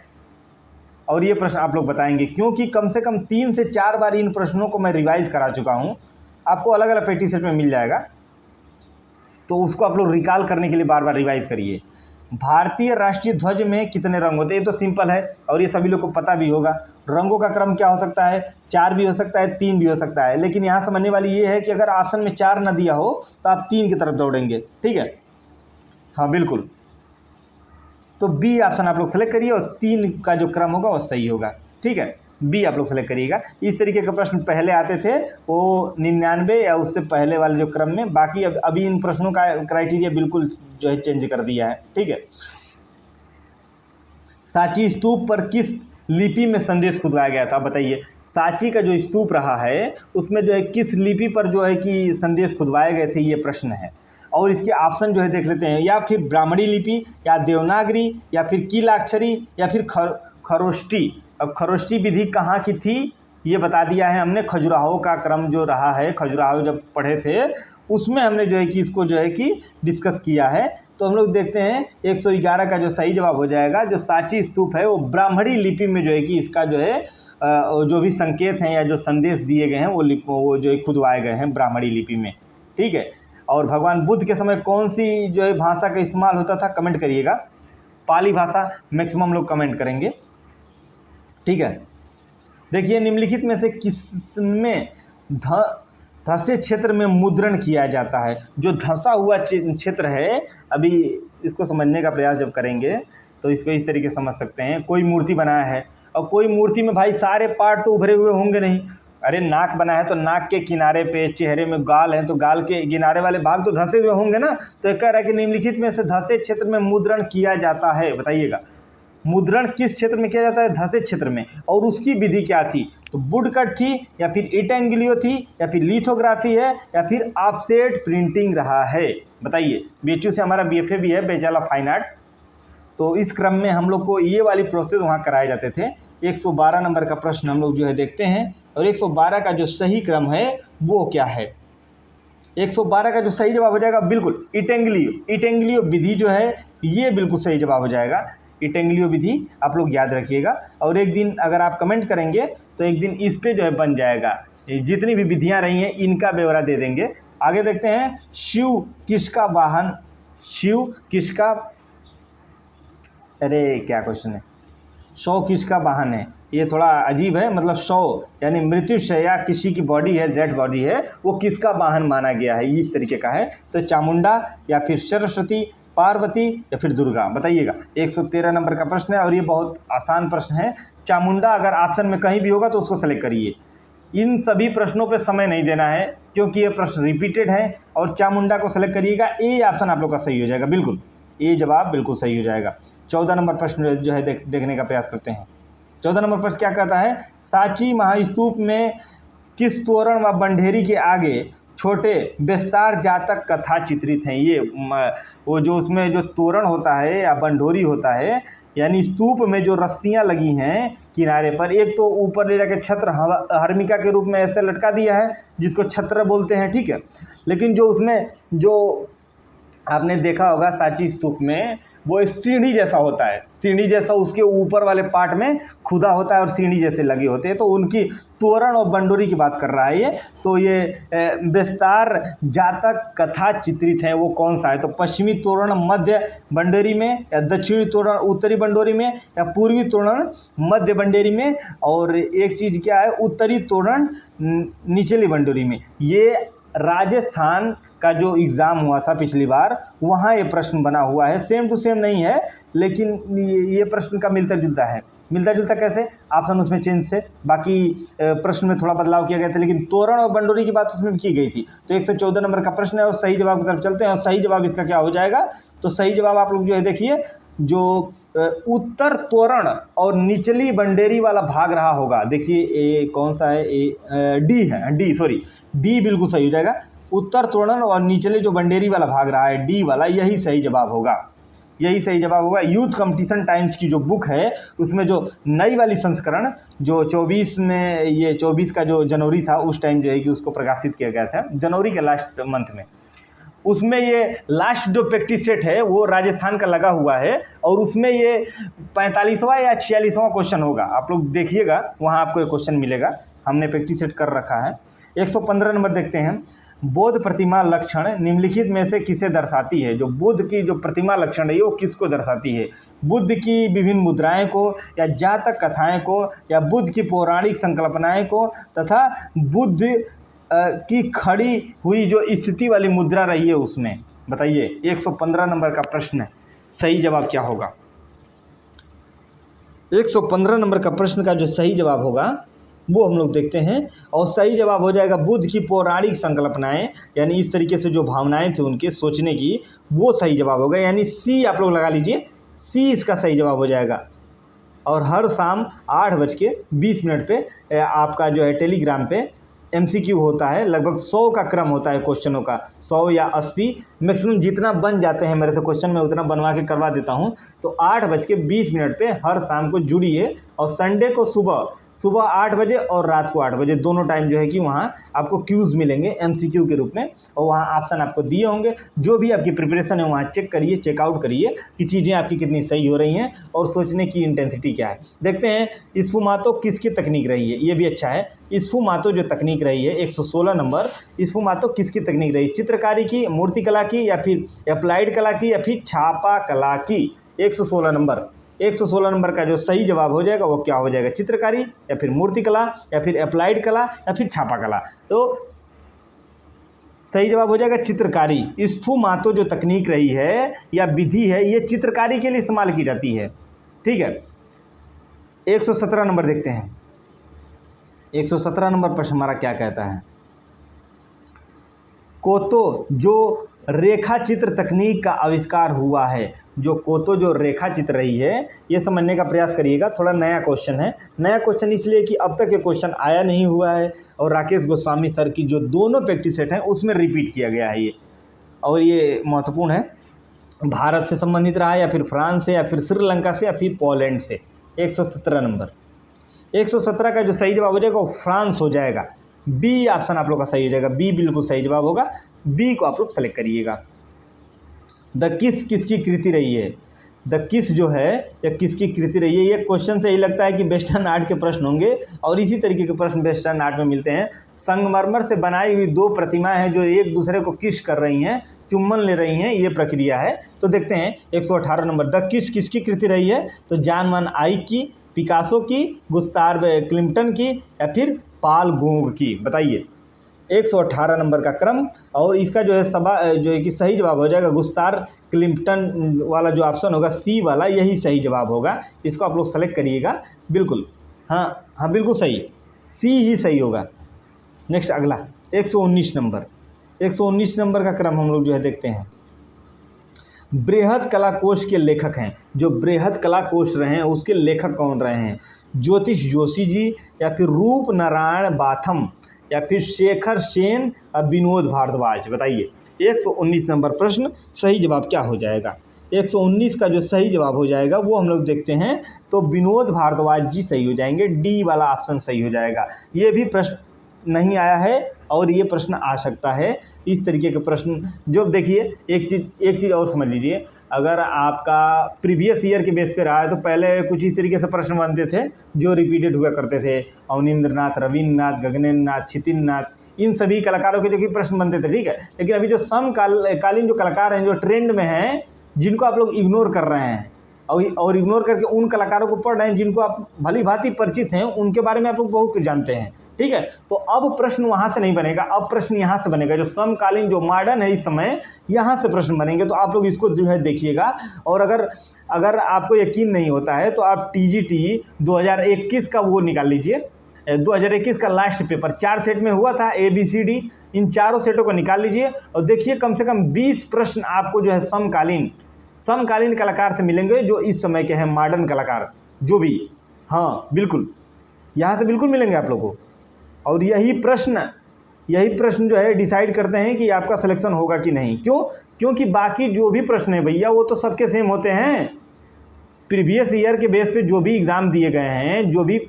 और ये प्रश्न आप लोग बताएंगे, क्योंकि कम से कम 3 से 4 बार इन प्रश्नों को मैं रिवाइज करा चुका हूँ, आपको अलग अलग पेटी सेट में मिल जाएगा, तो उसको आप लोग रिकॉल करने के लिए बार बार रिवाइज करिए। भारतीय राष्ट्रीय ध्वज में कितने रंग होते हैं? ये तो सिंपल है और ये सभी लोग को पता भी होगा। रंगों का क्रम क्या हो सकता है? 4 भी हो सकता है, 3 भी हो सकता है, लेकिन यहाँ समझने वाली ये है कि अगर ऑप्शन में 4 न दिया हो तो आप 3 की तरफ दौड़ेंगे, ठीक है। हाँ बिल्कुल, तो बी ऑप्शन आप लोग सेलेक्ट करिए और 3 का जो क्रम होगा वो सही होगा, ठीक है। बी आप लोग सेलेक्ट करिएगा। इस तरीके के प्रश्न पहले आते थे, वो 99 या उससे पहले वाले जो क्रम में, बाकी अभी इन प्रश्नों का क्राइटेरिया बिल्कुल जो है चेंज कर दिया है, ठीक है। सांची स्तूप पर किस लिपि में संदेश खुदवाया गया था? बताइए, सांची का जो स्तूप रहा है उसमें जो है किस लिपि पर जो है कि संदेश खुदवाए गए थे, ये प्रश्न है। और इसके ऑप्शन जो है देख लेते हैं, या फिर ब्राह्मणी लिपि, या देवनागरी, या फिर कीलाक्षरी, या फिर खरोष्टी। अब खरोष्टी विधि कहाँ की थी ये बता दिया है हमने। खजुराहो का क्रम जो रहा है, खजुराहो जब पढ़े थे उसमें हमने जो है कि इसको जो है कि डिस्कस किया है। तो हम लोग देखते हैं 111 का जो सही जवाब हो जाएगा, जो सांची स्तूप है वो ब्राह्मणी लिपि में जो है कि इसका जो है जो भी संकेत हैं या जो संदेश दिए गए हैं वो जो है खुदवाए गए हैं ब्राह्मणी लिपि में, ठीक है। और भगवान बुद्ध के समय कौन सी जो है भाषा का इस्तेमाल होता था कमेंट करिएगा। पाली भाषा मैक्सिमम लोग कमेंट करेंगे, ठीक है। देखिए निम्नलिखित में से किसमें धंसे क्षेत्र में मुद्रण किया जाता है। जो धंसा हुआ क्षेत्र है, अभी इसको समझने का प्रयास जब करेंगे तो इसको इस तरीके से समझ सकते हैं। कोई मूर्ति बनाया है और कोई मूर्ति में भाई सारे पार्ट तो उभरे हुए होंगे नहीं। अरे नाक बना है तो नाक के किनारे पे, चेहरे में गाल है तो गाल के किनारे वाले भाग तो धंसे हुए होंगे ना। तो एक कह रहा है कि निम्नलिखित में से धंसे क्षेत्र में मुद्रण किया जाता है, बताइएगा मुद्रण किस क्षेत्र में किया जाता है, धंसे क्षेत्र में। और उसकी विधि क्या थी, तो वुडकट थी, या फिर इटेंग्लियो थी, या फिर लिथोग्राफी है, या फिर ऑफसेट प्रिंटिंग रहा है, बताइए। BHU से हमारा BFA भी है, बैचलर ऑफ फाइन आर्ट। तो इस क्रम में हम लोग को ये वाली प्रोसेस वहाँ कराए जाते थे। 112 नंबर का प्रश्न हम लोग जो है देखते हैं, और 112 का जो सही क्रम है वो क्या है। 112 का जो सही जवाब हो जाएगा बिल्कुल इटेंग्लियो विधि जो है ये बिल्कुल सही जवाब हो जाएगा। इटेंग्लियो विधि आप लोग याद रखिएगा, और एक दिन अगर आप कमेंट करेंगे तो एक दिन इस पे जो है बन जाएगा। जितनी भी विधियां रही हैं इनका ब्यौरा दे देंगे। आगे देखते हैं, शिव किसका वाहन, शिव किसका, अरे क्या क्वेश्चन है, शव किसका वाहन है। ये थोड़ा अजीब है, मतलब शव यानी मृत्युशैया किसी की बॉडी है, डेड बॉडी है, वो किसका वाहन माना गया है, इस तरीके का है। तो चामुंडा, या फिर सरस्वती, पार्वती, या फिर दुर्गा, बताइएगा। 113 नंबर का प्रश्न है और ये बहुत आसान प्रश्न है। चामुंडा अगर ऑप्शन में कहीं भी होगा तो उसको सेलेक्ट करिए। इन सभी प्रश्नों पे समय नहीं देना है क्योंकि ये प्रश्न रिपीटेड है, और चामुंडा को सेलेक्ट करिएगा। ए ऑप्शन आप लोग का सही हो जाएगा, बिल्कुल ए जवाब बिल्कुल सही हो जाएगा। 14 नंबर प्रश्न जो है देखने का प्रयास करते हैं। 14 नंबर प्रश्न क्या कहता है, सांची महास्तूप में किस तोरण व बंढेरी के आगे छोटे विस्तार जातक कथा चित्रित हैं। ये वो जो उसमें जो तोरण होता है या बंढोरी होता है, यानी स्तूप में जो रस्सियां लगी हैं किनारे पर, एक तो ऊपर ले जाके छत्र हर्मिका के रूप में ऐसे लटका दिया है जिसको छत्र बोलते हैं, ठीक है। लेकिन जो उसमें जो आपने देखा होगा सांची स्तूप में वो एक सीढ़ी जैसा होता है, सीढ़ी जैसा उसके ऊपर वाले पार्ट में खुदा होता है और सीढ़ी जैसे लगे होते हैं। तो उनकी तोरण और बंडोरी की बात कर रहा है ये। तो ये विस्तार जातक कथा चित्रित है, वो कौन सा है, तो पश्चिमी तोरण मध्य बंडोरी में, या दक्षिणी तोरण उत्तरी बंडोरी में, या पूर्वी तोरण मध्य बंडोरी में, और एक चीज़ क्या है, उत्तरी तोरण निचली बंडोरी में। ये राजस्थान का जो एग्ज़ाम हुआ था पिछली बार, वहाँ ये प्रश्न बना हुआ है। सेम टू सेम नहीं है, लेकिन ये प्रश्न का मिलता जुलता है। मिलता जुलता कैसे, ऑप्शन उसमें चेंज थे, बाकी प्रश्न में थोड़ा बदलाव किया गया था, लेकिन तोरण और बंडोरी की बात उसमें की गई थी। तो 114 नंबर का प्रश्न है और सही जवाब की तरफ चलते हैं। और सही जवाब इसका क्या हो जाएगा, तो सही जवाब आप लोग जो है देखिए, जो उत्तर तोरण और निचली बंडेरी वाला भाग रहा होगा, देखिए ए कौन सा है, ए डी है, डी सॉरी, डी बिल्कुल सही हो जाएगा। उत्तर तोरण और निचले जो बंडेरी वाला भाग रहा है, डी वाला, यही सही जवाब होगा, यही सही जवाब होगा। यूथ कंपटीशन टाइम्स की जो बुक है उसमें जो नई वाली संस्करण जो 24 में, ये 24 का जो जनवरी था उस टाइम जो है कि उसको प्रकाशित किया गया था, जनवरी के लास्ट मंथ में। उसमें ये लास्ट जो प्रैक्टिस सेट है वो राजस्थान का लगा हुआ है, और उसमें ये 45वां या 46वां क्वेश्चन होगा। आप लोग देखिएगा, वहाँ आपको एक क्वेश्चन मिलेगा, हमने प्रैक्टिस सेट कर रखा है। 115 नंबर देखते हैं, बौद्ध प्रतिमा लक्षण निम्नलिखित में से किसे दर्शाती है। जो बुद्ध की जो प्रतिमा लक्षण है वो किसको दर्शाती है, बुद्ध की विभिन्न मुद्राएं को, या जातक कथाएं को, या बुद्ध की पौराणिक संकल्पनाएं को, तथा बुद्ध की खड़ी हुई जो स्थिति वाली मुद्रा रही है उसमें, बताइए। 115 नंबर का प्रश्न है, सही जवाब क्या होगा। 115 नंबर का प्रश्न का जो सही जवाब होगा वो हम लोग देखते हैं, और सही जवाब हो जाएगा बुद्ध की पौराणिक संकल्पनाएं, यानी इस तरीके से जो भावनाएं थी उनके सोचने की, वो सही जवाब होगा, यानी सी आप लोग लगा लीजिए, सी इसका सही जवाब हो जाएगा। और हर शाम 8:20 पे आपका जो है टेलीग्राम पे MCQ होता है, लगभग 100 का क्रम होता है क्वेश्चनों का, 100 या 80 मैक्सिमम जितना बन जाते हैं मेरे से क्वेश्चन मैं उतना बनवा के करवा देता हूँ। तो 8:20 पे हर शाम को जुड़िए, और संडे को सुबह 8 बजे और रात को 8 बजे दोनों टाइम जो है कि वहाँ आपको क्यूज़ मिलेंगे MCQ के रूप में, और वहाँ ऑप्शन आपको दिए होंगे। जो भी आपकी प्रिपरेशन है वहाँ चेक करिए, चेकआउट करिए कि चीज़ें आपकी कितनी सही हो रही हैं और सोचने की इंटेंसिटी क्या है। देखते हैं स्फुमातो किसकी तकनीक रही है, ये भी अच्छा है। स्फुमातो जो तकनीक रही है 116 नंबर, स्फुमातो किसकी तकनीक रही, चित्रकारी की, मूर्तिकला की, या फिर अप्लाइड कला की, या फिर छापा कला की। 116 नंबर का जो सही जवाब हो जाएगा वो क्या हो जाएगा, चित्रकारी या फिर मूर्तिकला या फिर अप्लाइड कला या फिर छापा कला। तो सही जवाब हो जाएगा चित्रकारी। स्फुमातो जो तकनीक रही है या विधि है ये चित्रकारी के लिए इस्तेमाल की जाती है। ठीक है, 117 नंबर देखते हैं। 117 नंबर प्रश्न हमारा क्या कहता है, कोतो जो रेखा चित्र तकनीक का आविष्कार हुआ है, जो कोतो जो रेखा चित्र रही है ये समझने का प्रयास करिएगा। थोड़ा नया क्वेश्चन है, नया क्वेश्चन इसलिए कि अब तक ये क्वेश्चन आया नहीं हुआ है, और राकेश गोस्वामी सर की जो दोनों प्रैक्टिस सेट हैं उसमें रिपीट किया गया है ये, और ये महत्वपूर्ण है। भारत से संबंधित रहा है या फिर फ्रांस से या फिर श्रीलंका से या फिर पोलैंड से। 117 नंबर, 117 का जो सही जवाब हो जाएगा वो फ्रांस हो जाएगा। बी ऑप्शन आप लोग का सही हो जाएगा, बी बिल्कुल सही जवाब होगा, बी को आप लोग सेलेक्ट करिएगा। द किस किसकी कृति रही है, द किस जो है या किसकी कृति रही है, ये क्वेश्चन से ही लगता है कि वेस्टर्न आर्ट के प्रश्न होंगे, और इसी तरीके के प्रश्न वेस्टर्न आर्ट में मिलते हैं। संगमरमर से बनाई हुई दो प्रतिमाएं हैं जो एक दूसरे को किस कर रही हैं, चुम्बन ले रही हैं, ये प्रक्रिया है। तो देखते हैं 118 नंबर, द किस किसकी कृति रही है, तो जॉन वैन आइक की, पिकासो की, गुस्ताव क्लिम्पटन की, या फिर पाल गोग की, बताइए। 118 नंबर का क्रम, और इसका जो है जो है कि सही जवाब हो जाएगा गुस्ताव क्लिम्पटन वाला जो ऑप्शन होगा सी वाला, यही सही जवाब होगा। इसको आप लोग सेलेक्ट करिएगा, बिल्कुल हाँ बिल्कुल सही, सी ही सही होगा। नेक्स्ट अगला 119 नंबर, 119 नंबर का क्रम हम लोग जो है देखते हैं। बृहद कला कोश के लेखक हैं, जो बृहद कला कोश रहे हैं उसके लेखक कौन रहे हैं, ज्योतिष जोशी जी, या फिर रूप नारायण बाथम, या फिर शेखर सेन और विनोद भारद्वाज, बताइए। 119 नंबर प्रश्न, सही जवाब क्या हो जाएगा। 119 का जो सही जवाब हो जाएगा वो हम लोग देखते हैं, तो विनोद भारद्वाज जी सही हो जाएंगे, डी वाला ऑप्शन सही हो जाएगा। ये भी प्रश्न नहीं आया है और ये प्रश्न आ सकता है, इस तरीके के प्रश्न जो देखिए। एक चीज़ और समझ लीजिए, अगर आपका प्रीवियस ईयर के बेस पे रहा है तो पहले कुछ इस तरीके से प्रश्न बनते थे जो रिपीटेड हुआ करते थे। अवनींद्रनाथ, रविन्द्रनाथ, गगनेन्द्रनाथ, छितिननाथ, इन सभी कलाकारों के जो कि प्रश्न बनते थे, ठीक है। लेकिन अभी जो समकालीन जो कलाकार हैं जो ट्रेंड में हैं, जिनको आप लोग इग्नोर कर रहे हैं और इग्नोर करके उन कलाकारों को पढ़ रहे हैं जिनको आप भली भांति परिचित हैं, उनके बारे में आप लोग बहुत कुछ जानते हैं, ठीक है। तो अब प्रश्न वहाँ से नहीं बनेगा, अब प्रश्न यहाँ से बनेगा, जो समकालीन जो मॉडर्न है इस समय, यहाँ से प्रश्न बनेंगे। तो आप लोग इसको जो है देखिएगा। और अगर आपको यकीन नहीं होता है तो आप TGT 2021 का वो निकाल लीजिए, 2021 का लास्ट पेपर 4 सेट में हुआ था, ABCD, इन चारों सेटों को निकाल लीजिए और देखिए कम से कम 20 प्रश्न आपको जो है समकालीन कलाकार से मिलेंगे, जो इस समय के हैं मॉडर्न कलाकार जो भी, हाँ बिल्कुल यहाँ से बिल्कुल मिलेंगे आप लोगों को। और यही प्रश्न जो है डिसाइड करते हैं कि आपका सिलेक्शन होगा कि नहीं। क्यों? क्योंकि बाकी जो भी प्रश्न है भैया वो तो सबके सेम होते हैं। प्रीवियस ईयर के बेस पे जो भी एग्ज़ाम दिए गए हैं, जो भी,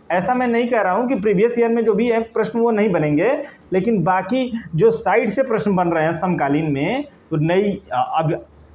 ऐसा मैं नहीं कह रहा हूँ कि प्रीवियस ईयर में जो भी है प्रश्न वो नहीं बनेंगे, लेकिन बाकी जो साइड से प्रश्न बन रहे हैं समकालीन में, तो नई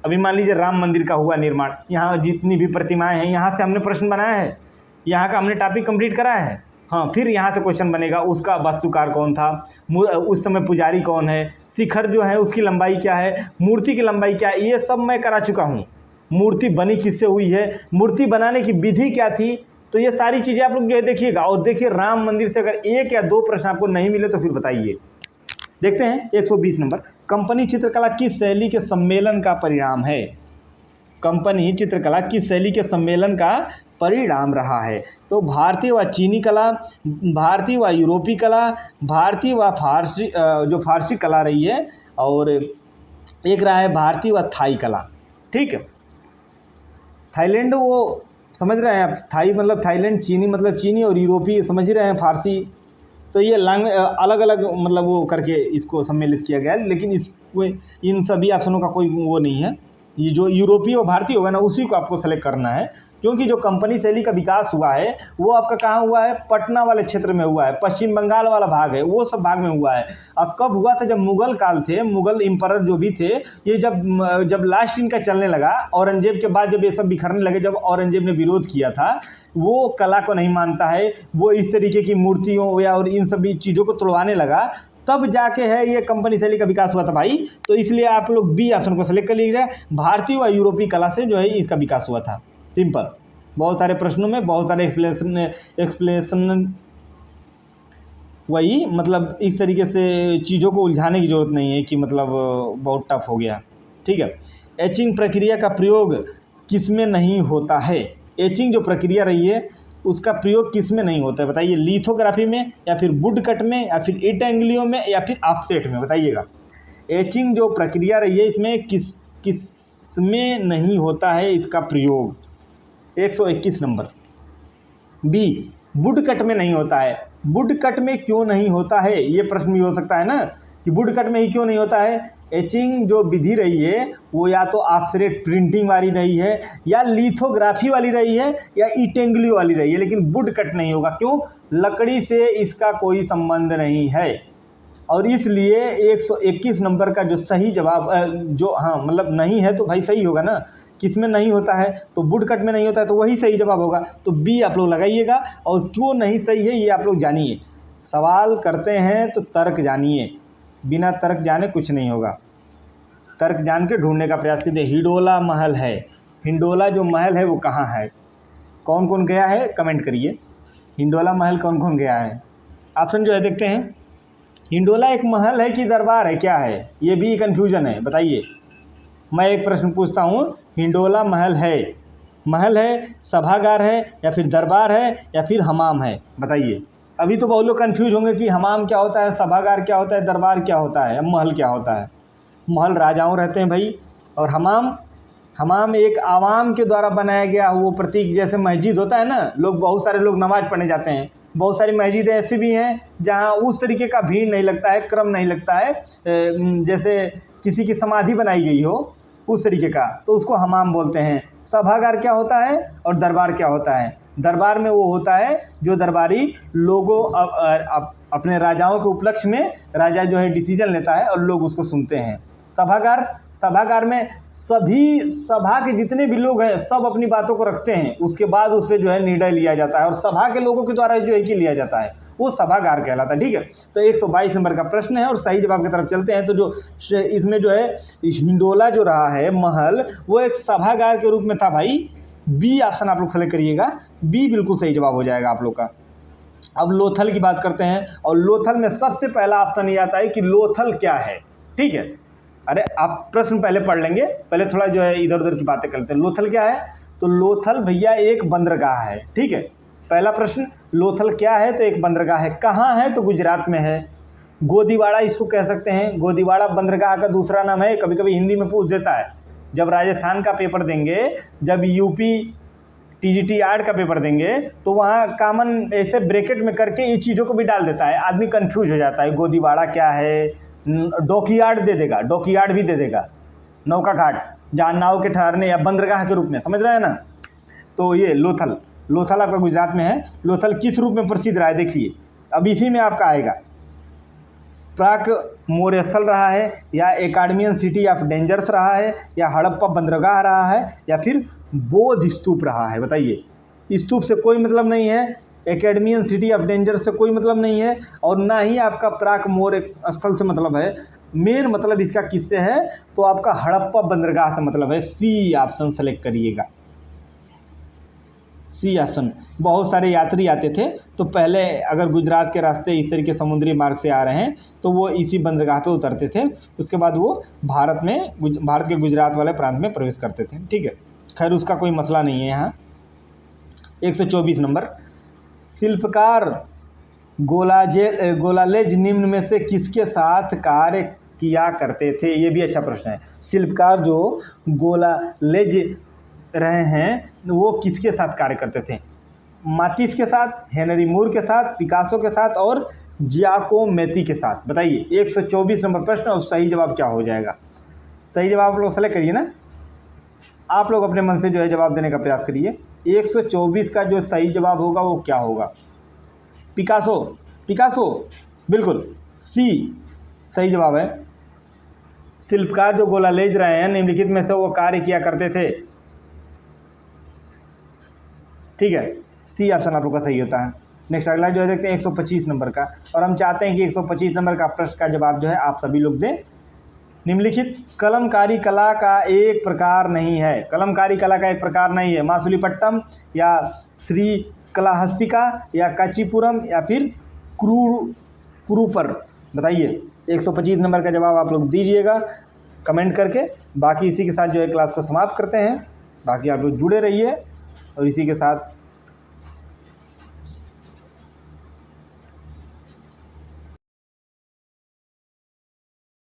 अभी मान लीजिए राम मंदिर का हुआ निर्माण, यहाँ जितनी भी प्रतिमाएँ हैं यहाँ से हमने प्रश्न बनाया है, यहाँ का हमने टॉपिक कंप्लीट कराया है। हाँ, फिर यहाँ से क्वेश्चन बनेगा उसका वास्तुकार कौन था, उस समय पुजारी कौन है, शिखर जो है उसकी लंबाई क्या है, मूर्ति की लंबाई क्या है, ये सब मैं करा चुका हूँ। मूर्ति बनी किससे हुई है, मूर्ति बनाने की विधि क्या थी, तो ये सारी चीज़ें आप लोग जो है देखिएगा। और देखिए राम मंदिर से अगर 1 या 2 प्रश्न आपको नहीं मिले तो फिर बताइए। देखते हैं 120 नंबर, कंपनी चित्रकला किस शैली के सम्मेलन का परिणाम है। कंपनी चित्रकला किस शैली के सम्मेलन का परिणाम रहा है। तो भारतीय व चीनी कला, भारतीय व यूरोपीय कला, भारतीय व फारसी, जो फारसी कला रही है, और एक रहा है भारतीय व थाई कला। ठीक है, थाईलैंड वो समझ रहे हैं आप, थाई मतलब थाईलैंड, चीनी मतलब चीनी, और यूरोपीय समझ ही रहे हैं फारसी। तो ये लैंग्वेज अलग अलग मतलब वो करके इसको सम्मिलित किया गया है, लेकिन इन सभी ऑप्शनों का कोई वो नहीं है। ये जो यूरोपीय और भारतीय होगा ना, उसी को आपको सेलेक्ट करना है, क्योंकि जो कंपनी शैली का विकास हुआ है वो आपका कहाँ हुआ है, पटना वाले क्षेत्र में हुआ है, पश्चिम बंगाल वाला भाग है, वो सब भाग में हुआ है। अब कब हुआ था, जब मुगल काल थे, मुगल एम्परर जो भी थे, ये जब लास्ट इनका चलने लगा, औरंगजेब के बाद जब ये सब बिखरने लगे, जब औरंगजेब ने विरोध किया था, वो कला को नहीं मानता है, वो इस तरीके की मूर्तियों या और इन सभी चीज़ों को तुड़वाने लगा, तब जाके है ये कंपनी शैली का विकास हुआ था भाई। तो इसलिए आप लोग बी ऑप्शन को सेलेक्ट कर लीजिए, भारतीय व यूरोपीय कला से जो है इसका विकास हुआ था। सिंपल, बहुत सारे प्रश्नों में बहुत सारे एक्सप्लेनेशन वही, मतलब इस तरीके से चीज़ों को उलझाने की ज़रूरत नहीं है कि मतलब बहुत टफ हो गया। ठीक है, एचिंग प्रक्रिया का प्रयोग किसमें नहीं होता है? एचिंग जो प्रक्रिया रही है उसका प्रयोग किस में नहीं होता है बताइए? लिथोग्राफी में, या फिर वुड कट में, या फिर ईट एंग्लियो में, या फिर ऑफसेट में? बताइएगा। एचिंग जो प्रक्रिया रही है इसमें किस में नहीं होता है इसका प्रयोग? 121 नंबर बी, वुड कट में नहीं होता है। वुड कट में क्यों नहीं होता है, ये प्रश्न भी हो सकता है ना कि वुड कट में ही क्यों नहीं होता है? एचिंग जो विधि रही है वो या तो ऑफसेट प्रिंटिंग वाली रही है, या लिथोग्राफी वाली रही है, या इटेंग्लियो वाली रही है, लेकिन वुड कट नहीं होगा। क्यों? लकड़ी से इसका कोई संबंध नहीं है, और इसलिए 121 नंबर का जो सही जवाब जो हाँ मतलब नहीं है तो भाई सही होगा ना, किस में नहीं होता है? तो वुड कट में नहीं होता है, तो वही सही जवाब होगा। तो बी आप लोग लगाइएगा, और क्यों नहीं सही है ये आप लोग जानिए। सवाल करते हैं तो तर्क जानिए, बिना तर्क जाने कुछ नहीं होगा, तर्क जान के ढूंढने का प्रयास कीजिए। हिंडोला महल है, हिंडोला जो महल है वो कहाँ है? कौन कौन गया है कमेंट करिए। हिंडोला महल कौन कौन गया है? ऑप्शन जो है देखते हैं। हिंडोला एक महल है कि दरबार है, क्या है? ये भी कन्फ्यूजन है, बताइए। मैं एक प्रश्न पूछता हूँ, हिंडोला महल है, सभागार है, या फिर दरबार है, या फिर हमाम है? बताइए। अभी तो बहुत लोग कन्फ्यूज होंगे कि हमाम क्या होता है, सभागार क्या होता है, दरबार क्या होता है, महल क्या होता है। महल राजाओं रहते हैं भाई, और हमाम एक आवाम के द्वारा बनाया गया वो प्रतीक, जैसे मस्जिद होता है ना, बहुत सारे लोग नमाज पढ़ने जाते हैं, बहुत सारी मस्जिदें ऐसी भी हैं जहाँ उस तरीके का भीड़ नहीं लगता है, क्रम नहीं लगता है, जैसे किसी की समाधि बनाई गई हो उस तरीके का, तो उसको हमाम बोलते हैं। सभागार क्या होता है और दरबार क्या होता है? दरबार में वो होता है जो दरबारी लोगों अपने राजाओं के उपलक्ष्य में राजा जो है डिसीजन लेता है और लोग उसको सुनते हैं। सभागार में सभी सभा के जितने भी लोग हैं सब अपनी बातों को रखते हैं, उसके बाद उस पर जो है निर्णय लिया जाता है, और सभा के लोगों के द्वारा जो है कि लिया जाता है, वो सभागार कहलाता है। ठीक है, तो 122 नंबर का प्रश्न है, और सही जवाब की तरफ चलते हैं। तो जो इसमें जो है हिंडोला जो रहा है महल, वो एक सभागार के रूप में था भाई। बी ऑप्शन आप लोग सेलेक्ट करिएगा, बी बिल्कुल सही जवाब हो जाएगा आप लोग का। अब लोथल की बात करते हैं, और लोथल में सबसे पहला ऑप्शन ये आता है कि लोथल क्या है। ठीक है, अरे आप प्रश्न पहले पढ़ लेंगे, पहले थोड़ा जो है इधर उधर की बातें करते हैं। लोथल क्या है? तो लोथल भैया एक बंदरगाह है। ठीक है, पहला प्रश्न, लोथल क्या है? तो एक बंदरगाह है। कहाँ है? तो गुजरात में है। गोदीवाड़ा इसको कह सकते हैं, गोदीवाड़ा बंदरगाह का दूसरा नाम है। कभी कभी हिंदी में पूछ देता है, जब राजस्थान का पेपर देंगे, जब यूपी TGT आर्ट का पेपर देंगे, तो वहाँ कॉमन ऐसे ब्रैकेट में करके ये चीज़ों को भी डाल देता है, आदमी कंफ्यूज हो जाता है। गोदीवाड़ा क्या है? डॉकयार्ड दे देगा, डॉकयार्ड भी दे देगा, नौका घाट जहाँ नाव के ठहरने या बंदरगाह के रूप में, समझ रहे हैं ना। तो ये लोथल आपका गुजरात में है। लोथल किस रूप में प्रसिद्ध रहा है? देखिए, अब इसी में आपका आएगा, प्राक मोरेस्थल रहा है, या एकाडमियन सिटी ऑफ डेंजर्स रहा है, या हड़प्पा बंदरगाह रहा है, या फिर बोध स्तूप रहा है? बताइए। स्तूप से कोई मतलब नहीं है, एकेडमियन सिटी ऑफ डेंजर से कोई मतलब नहीं है, और ना ही आपका प्राक मोर स्थल से मतलब है। मेन मतलब इसका किससे है? तो आपका हड़प्पा बंदरगाह से मतलब है। सी ऑप्शन सेलेक्ट करिएगा, सी ऑप्शन। बहुत सारे यात्री आते थे, तो पहले अगर गुजरात के रास्ते इस तरीके समुद्री मार्ग से आ रहे हैं तो वो इसी बंदरगाह पे उतरते थे, उसके बाद वो भारत के गुजरात वाले प्रांत में प्रवेश करते थे। ठीक है, खैर उसका कोई मसला नहीं है यहाँ। 124 नंबर, शिल्पकार गोलालेज निम्न में से किसके साथ कार्य किया करते थे? ये भी अच्छा प्रश्न है। शिल्पकार जो गोलालेज रहे हैं वो किसके साथ कार्य करते थे? मातिस के साथ, हेनरी मूर के साथ, पिकासो के साथ, और जियाकोमेत्ती के साथ। बताइए 124 नंबर प्रश्न और सही जवाब क्या हो जाएगा? सही जवाब आप लोग सेलेक्ट करिए ना, आप लोग अपने मन से जो है जवाब देने का प्रयास करिए। 124 का जो सही जवाब होगा वो क्या होगा? पिकासो, पिकासो बिल्कुल सी सही जवाब है। शिल्पकार जो गोला लेज रहे हैं निम्नलिखित में से वो कार्य किया करते थे। ठीक है, सी ऑप्शन आप लोग का सही होता है। नेक्स्ट अगला जो है देखते हैं 125 नंबर का, और हम चाहते हैं कि 125 नंबर का प्रश्न का जवाब जो है आप सभी लोग दें। निम्नलिखित कलमकारी कला का एक प्रकार नहीं है। कलमकारी कला का एक प्रकार नहीं है। मासुलीपट्टम या श्री कलाहस्तिका या कांचीपुरम या फिर कुरूपर। बताइए 125 नंबर का जवाब आप लोग दीजिएगा कमेंट करके। बाकी इसी के साथ जो है क्लास को समाप्त करते हैं। बाकी आप लोग जुड़े रहिए और इसी के साथ